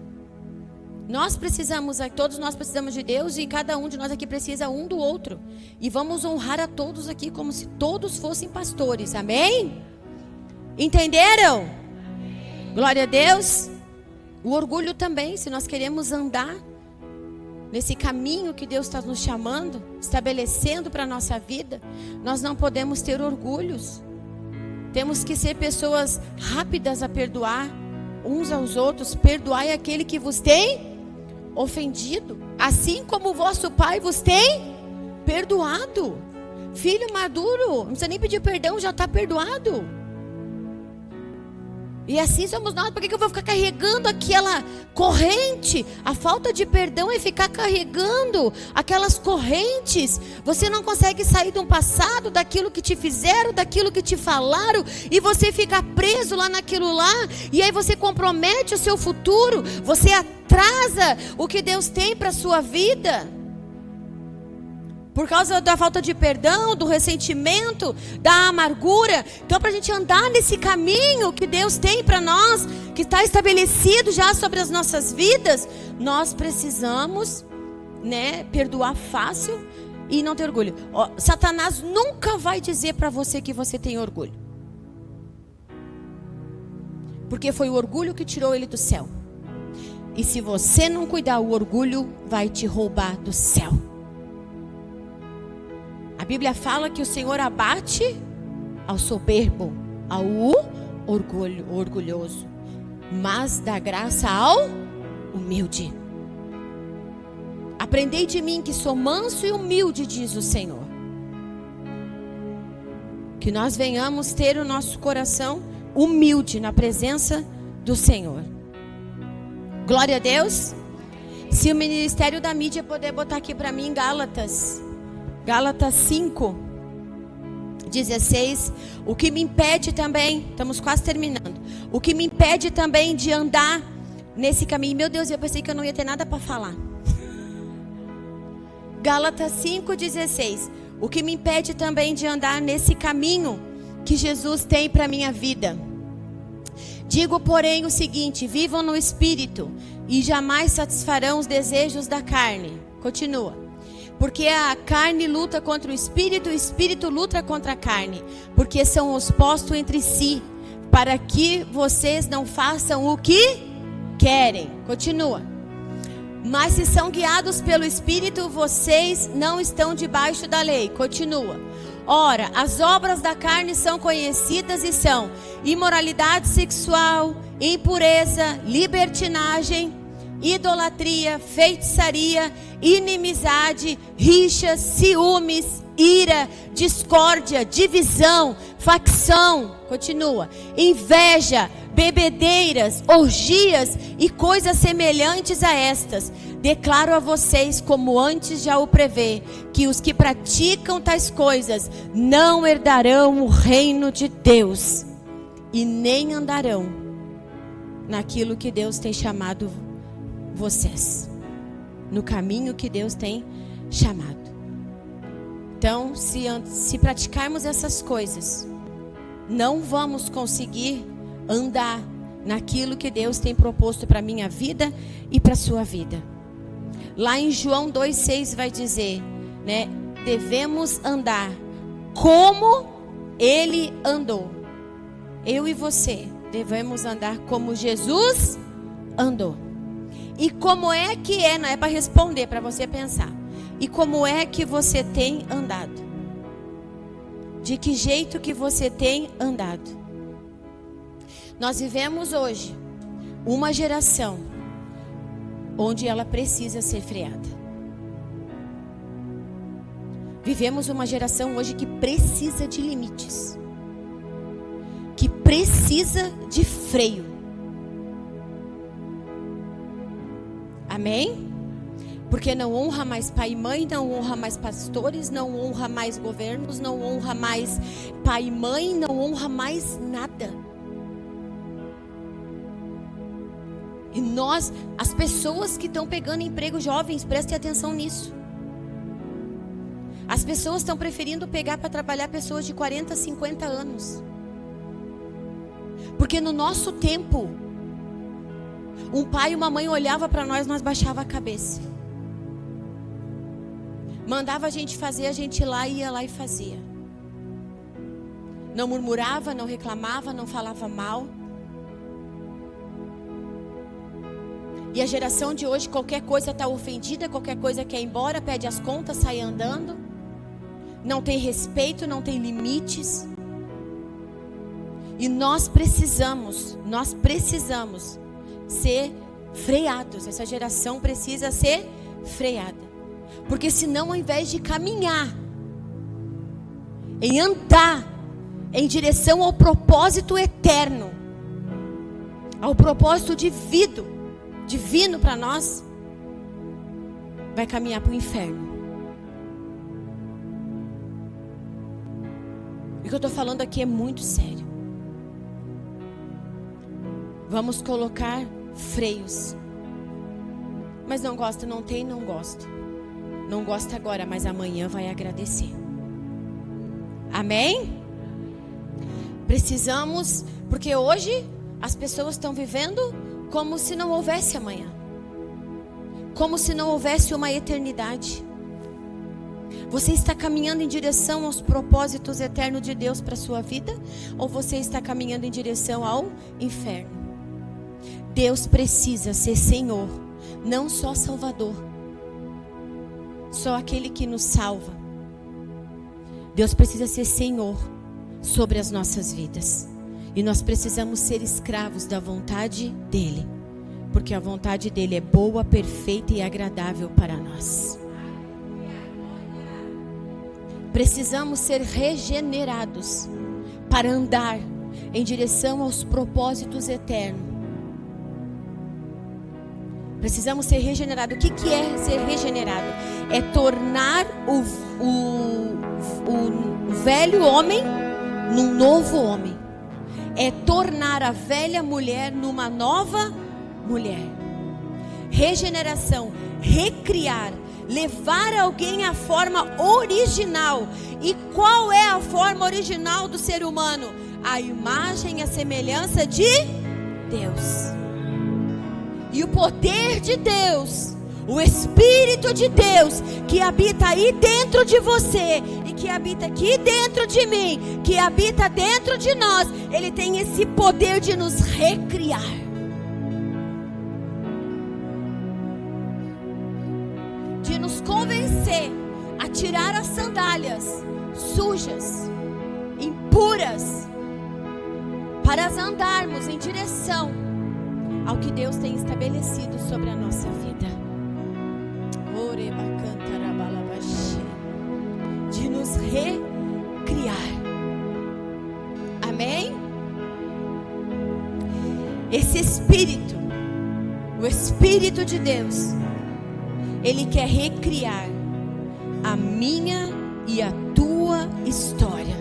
Nós precisamos, todos nós precisamos de Deus, e cada um de nós aqui precisa um do outro. E vamos honrar a todos aqui como se todos fossem pastores. Amém? Entenderam? Amém. Glória a Deus. O orgulho também, se nós queremos andar nesse caminho que Deus está nos chamando, estabelecendo para a nossa vida, nós não podemos ter orgulhos. Temos que ser pessoas rápidas a perdoar uns aos outros. Perdoai aquele que vos tem ofendido, assim como o vosso Pai vos tem perdoado. Filho maduro, não precisa nem pedir perdão, já está perdoado. E assim somos nós. Por que eu vou ficar carregando aquela corrente? A falta de perdão é ficar carregando aquelas correntes. Você não consegue sair de um passado, daquilo que te fizeram, daquilo que te falaram, e você fica preso lá naquilo lá, e aí você compromete o seu futuro, você atrasa o que Deus tem para a sua vida. Por causa da falta de perdão, do ressentimento, da amargura. Então, para a gente andar nesse caminho que Deus tem para nós, que está estabelecido já sobre as nossas vidas, nós precisamos, né, perdoar fácil e não ter orgulho. Satanás nunca vai dizer para você que você tem orgulho. Porque foi o orgulho que tirou ele do céu. E se você não cuidar, o orgulho vai te roubar do céu. A Bíblia fala que o Senhor abate ao soberbo, ao orgulhoso, mas dá graça ao humilde. Aprendei de mim que sou manso e humilde, diz o Senhor. Que nós venhamos ter o nosso coração humilde na presença do Senhor. Glória a Deus. Se o Ministério da Mídia puder botar aqui para mim, Gálatas 5, 16. O que me impede também, estamos quase terminando, o que me impede também de andar nesse caminho. Meu Deus, eu pensei que eu não ia ter nada para falar. Gálatas 5, 16. O que me impede também de andar nesse caminho que Jesus tem para a minha vida. Digo, porém, o seguinte: vivam no Espírito e jamais satisfarão os desejos da carne. Continua. Porque a carne luta contra o Espírito luta contra a carne. Porque são opostos entre si, para que vocês não façam o que querem. Continua. Mas se são guiados pelo Espírito, vocês não estão debaixo da lei. Continua. Ora, as obras da carne são conhecidas e são imoralidade sexual, impureza, libertinagem, idolatria, feitiçaria, inimizade, rixas, ciúmes, ira, discórdia, divisão, facção, continua, inveja, bebedeiras, orgias e coisas semelhantes a estas. Declaro a vocês, como antes já o prevê, que os que praticam tais coisas não herdarão o reino de Deus e nem andarão naquilo que Deus tem chamado vocês, no caminho que Deus tem chamado. Então, se praticarmos essas coisas, não vamos conseguir andar naquilo que Deus tem proposto para a minha vida e para a sua vida. Lá em João 2,6 vai dizer, né? Devemos andar como Ele andou. eu e você devemos andar como Jesus andou. E como é que é? Não é para responder, para você pensar. E como é que você tem andado? De que jeito que você tem andado? Nós vivemos hoje uma geração onde ela precisa ser freada. Vivemos uma geração hoje que precisa de limites, que precisa de freio. Amém? Porque não honra mais pai e mãe, não honra mais pastores, não honra mais governos, não honra mais pai e mãe, não honra mais nada. E nós, as pessoas que estão pegando emprego, jovens, prestem atenção nisso. As pessoas estão preferindo pegar para trabalhar pessoas de 40, 50 anos. Porque no nosso tempo, um pai e uma mãe olhava para nós baixava a cabeça. Mandava a gente fazer, a gente ia lá e fazia. Não murmurava, não reclamava, não falava mal. E a geração de hoje, qualquer coisa está ofendida, qualquer coisa quer ir embora, pede as contas, sai andando. Não tem respeito, não tem limites. E nós precisamos ser freados. Essa geração precisa ser freada. Porque senão, ao invés de caminhar, em andar em direção ao propósito eterno, ao propósito divino para nós, vai caminhar para o inferno. O que eu estou falando aqui é muito sério. Vamos colocar freios. Mas não gosta, não tem, não gosta. Não gosta agora, mas amanhã vai agradecer. Amém? Precisamos, porque hoje as pessoas estão vivendo como se não houvesse amanhã. Como se não houvesse uma eternidade. Você está caminhando em direção aos propósitos eternos de Deus para a sua vida? Ou você está caminhando em direção ao inferno? Deus precisa ser Senhor, não só Salvador. Só aquele que nos salva. Deus precisa ser Senhor sobre as nossas vidas. E nós precisamos ser escravos da vontade dEle. Porque a vontade dEle é boa, perfeita e agradável para nós. Precisamos ser regenerados para andar em direção aos propósitos eternos. Precisamos ser regenerados. O que é ser regenerado? É tornar o velho homem num novo homem. É tornar a velha mulher numa nova mulher. Regeneração, recriar, levar alguém à forma original. E qual é a forma original do ser humano? A imagem e a semelhança de Deus. E o poder de Deus, o Espírito de Deus, que habita aí dentro de você, e que habita aqui dentro de mim, que habita dentro de nós, ele tem esse poder de nos recriar. De nos convencer a tirar as sandálias sujas, impuras, para andarmos em direção ao que Deus tem estabelecido sobre a nossa vida. De nos recriar. Amém? Esse Espírito, o Espírito de Deus, ele quer recriar a minha e a tua história.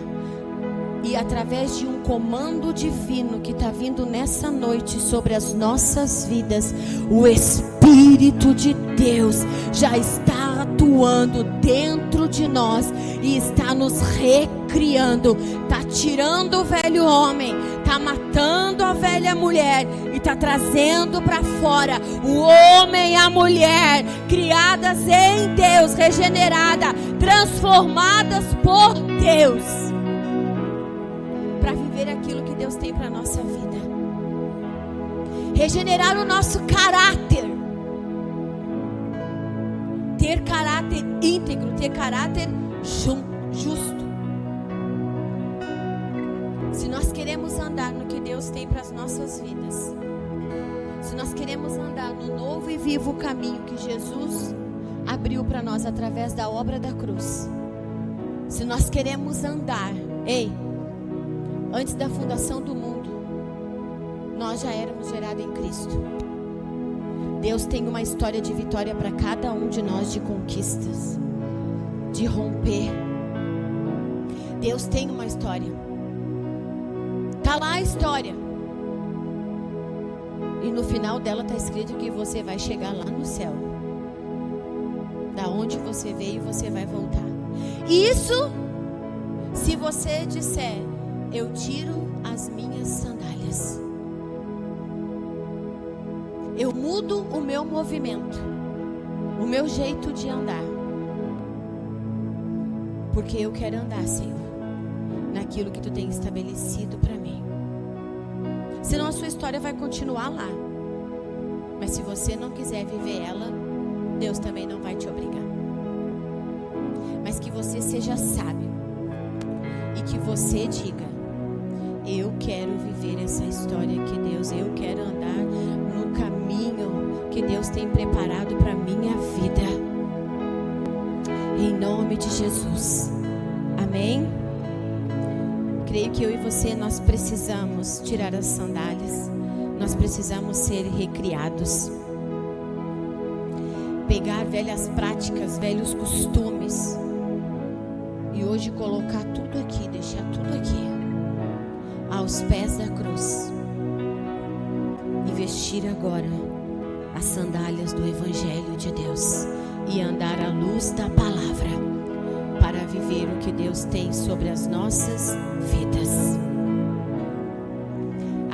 E através de um comando divino que está vindo nessa noite sobre as nossas vidas, o Espírito de Deus já está atuando dentro de nós e está nos recriando, está tirando o velho homem, está matando a velha mulher e está trazendo para fora o homem e a mulher criadas em Deus, regeneradas, transformadas por Deus. para viver aquilo que Deus tem para a nossa vida. Regenerar o nosso caráter. Ter caráter íntegro, ter caráter justo. Se nós queremos andar no que Deus tem para as nossas vidas, se nós queremos andar no novo e vivo caminho que Jesus abriu para nós através da obra da cruz, se nós queremos andar, antes da fundação do mundo, nós já éramos gerados em Cristo. Deus tem uma história de vitória para cada um de nós, de conquistas, de romper. Deus tem uma história. Está lá a história. E no final dela está escrito que você vai chegar lá no céu. Da onde você veio, você vai voltar. Isso, se você disser, eu tiro as minhas sandálias. Eu mudo o meu movimento, o meu jeito de andar. Porque eu quero andar, Senhor, naquilo que Tu tem estabelecido para mim. Senão a sua história vai continuar lá. Mas se você não quiser viver ela, Deus também não vai te obrigar. Mas que você seja sábio e que você diga, eu quero viver essa história que Deus, eu quero andar no caminho que Deus tem preparado para minha vida. Em nome de Jesus. Amém? Creio que eu e você, nós precisamos tirar as sandálias. Nós precisamos ser recriados. Pegar velhas práticas, velhos costumes. E hoje colocar tudo aqui, deixar tudo aqui. Aos pés da cruz. E vestir agora as sandálias do Evangelho de Deus. E andar à luz da palavra. Para viver o que Deus tem sobre as nossas vidas.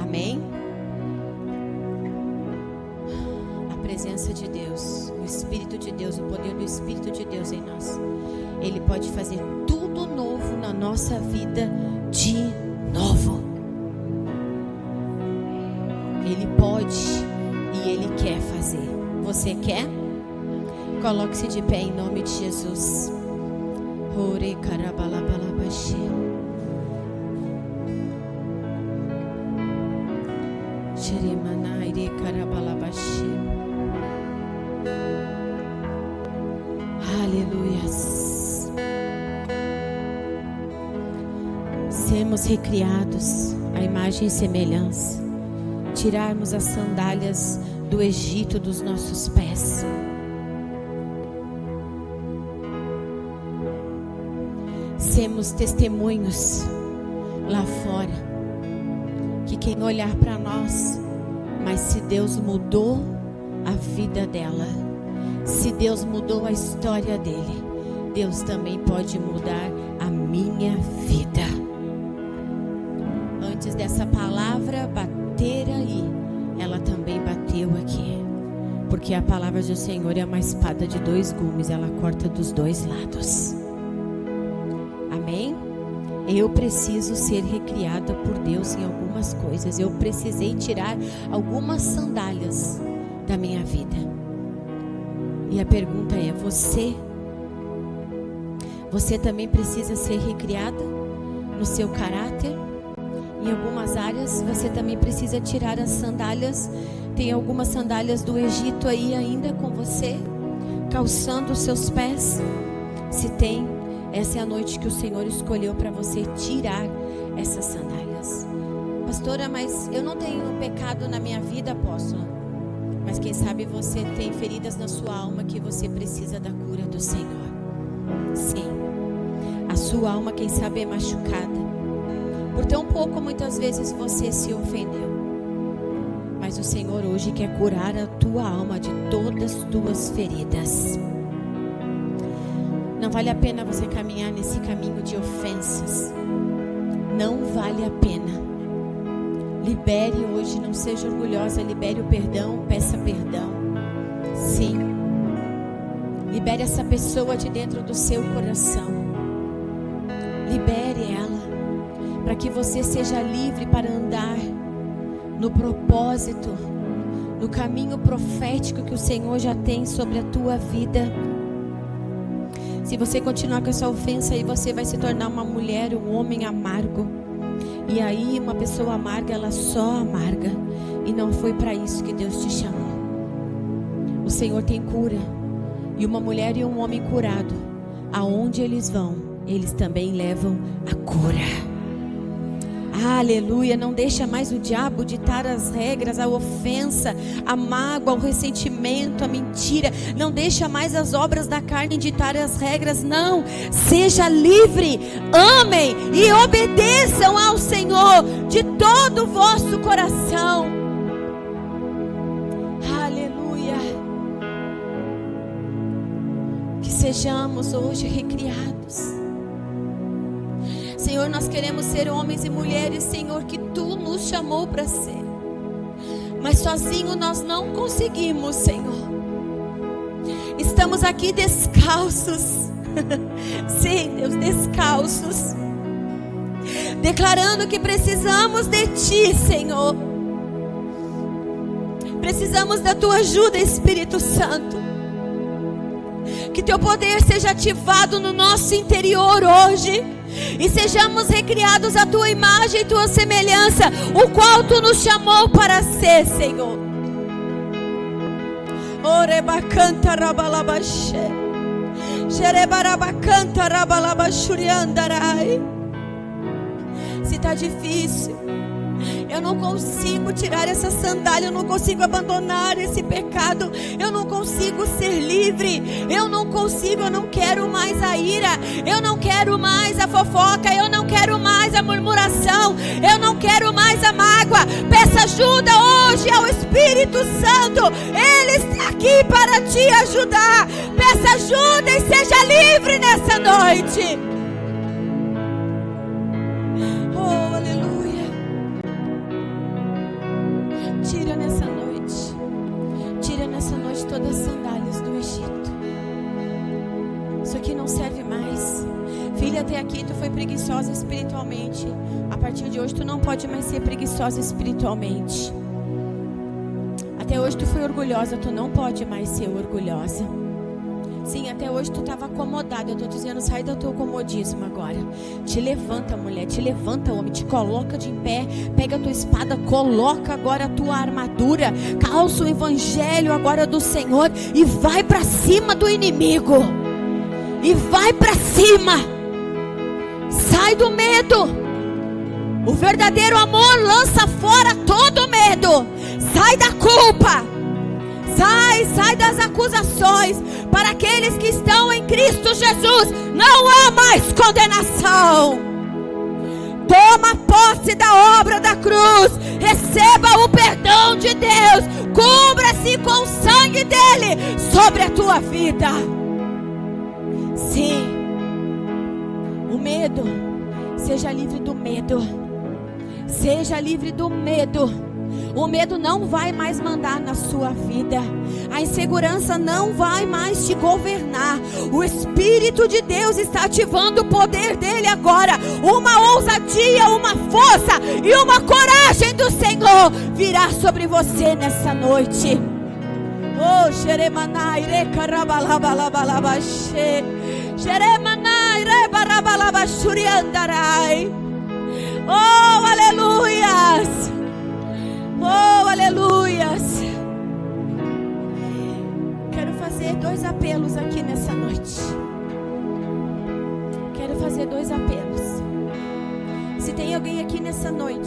Amém? A presença de Deus, o Espírito de Deus, o poder do Espírito de Deus em nós. Ele pode fazer tudo novo na nossa vida de novo. Ele pode e Ele quer fazer. Você quer? Coloque-se de pé em nome de Jesus. Ore carabalabalabaxê. Xerimanaire carabalabaxê. Aleluias. Sermos recriados à imagem e semelhança. Tirarmos as sandálias do Egito dos nossos pés. Sermos testemunhos lá fora, que quem olhar para nós, mas se Deus mudou a vida dela, se Deus mudou a história dele, Deus também pode mudar a minha vida. Antes dessa palavra bater aí, ela também bateu aqui, porque a palavra do Senhor é uma espada de 2 gumes, ela corta dos 2 lados. Amém? Eu preciso ser recriada por Deus em algumas coisas. Eu precisei tirar algumas sandálias da minha vida. E a pergunta é, você também precisa ser recriada no seu caráter? Em algumas áreas você também precisa tirar as sandálias. Tem algumas sandálias do Egito aí ainda com você, calçando os seus pés? Se tem, essa é a noite que o Senhor escolheu para você tirar essas sandálias. Pastora, mas eu não tenho pecado na minha vida, apóstola. Mas quem sabe você tem feridas na sua alma que você precisa da cura do Senhor. Sim, a sua alma, quem sabe, é machucada. Por tão pouco, muitas vezes, você se ofendeu. Mas o Senhor hoje quer curar a tua alma de todas as tuas feridas. Não vale a pena você caminhar nesse caminho de ofensas. Não vale a pena. Libere hoje, não seja orgulhosa. Libere o perdão, peça perdão. Sim. Libere essa pessoa de dentro do seu coração. Libere ela. para que você seja livre para andar no propósito, no caminho profético que o Senhor já tem sobre a tua vida. Se você continuar com essa ofensa aí, você vai se tornar uma mulher, um homem amargo. E aí uma pessoa amarga, ela só amarga. E não foi para isso que Deus te chamou. O Senhor tem cura. E uma mulher e um homem curado, aonde eles vão, eles também levam a cura. Aleluia. Não deixa mais o diabo ditar as regras, a ofensa, a mágoa, o ressentimento, a mentira. Não deixa mais as obras da carne ditar as regras. Não, seja livre. Amem e obedeçam ao Senhor de todo o vosso coração. Aleluia. Que sejamos hoje recriados. Senhor, nós queremos ser homens e mulheres, Senhor, que Tu nos chamou para ser. Mas sozinho nós não conseguimos, Senhor. Estamos aqui descalços. Sim, Deus, descalços. Declarando que precisamos de Ti, Senhor. Precisamos da Tua ajuda, Espírito Santo. Que Teu poder seja ativado no nosso interior hoje. E sejamos recriados à Tua imagem e Tua semelhança, o qual Tu nos chamou para ser, Senhor. Orebacanta rabalabaxê, xerebarabacanta rabalabaxuriandarai. Se está difícil, eu não consigo tirar essa sandália, eu não consigo abandonar esse pecado, eu não consigo ser livre, eu não consigo, eu não quero mais a ira, eu não quero mais a fofoca, eu não quero mais a murmuração, eu não quero mais a mágoa. Peça ajuda hoje ao Espírito Santo, Ele está aqui para te ajudar. Peça ajuda e seja livre nessa noite. Tira nessa noite todas as sandálias do Egito. Isso aqui não serve mais. Filha, até aqui tu foi preguiçosa espiritualmente. A partir de hoje tu não pode mais ser preguiçosa espiritualmente. Até hoje tu foi orgulhosa, tu não pode mais ser orgulhosa. Sim, até hoje tu estava acomodada. Eu estou dizendo, sai do teu comodismo agora. Te levanta, mulher, te levanta, homem. Te coloca de pé, pega a tua espada, coloca agora a tua armadura, calça o evangelho agora do Senhor e vai para cima do inimigo. E vai para cima. Sai do medo. O verdadeiro amor lança fora todo medo. Sai da culpa. Sai das acusações. Para aqueles que estão em Cristo Jesus, não há mais condenação. Toma posse da obra da cruz. Receba o perdão de Deus. Cubra-se com o sangue dele sobre a tua vida. Sim. O medo. Seja livre do medo. Seja livre do medo. O medo não vai mais mandar na sua vida. A insegurança não vai mais te governar. O Espírito de Deus está ativando o poder dele agora. Uma ousadia, uma força e uma coragem do Senhor virá sobre você nessa noite. Oh, Xeremanai, Recarabalabalabalabaxê, Xeremanai, Rebarabalabachuriandarai. Oh, aleluias. Oh, aleluias. Quero fazer 2 apelos aqui nessa noite. Quero fazer 2 apelos. Se tem alguém aqui nessa noite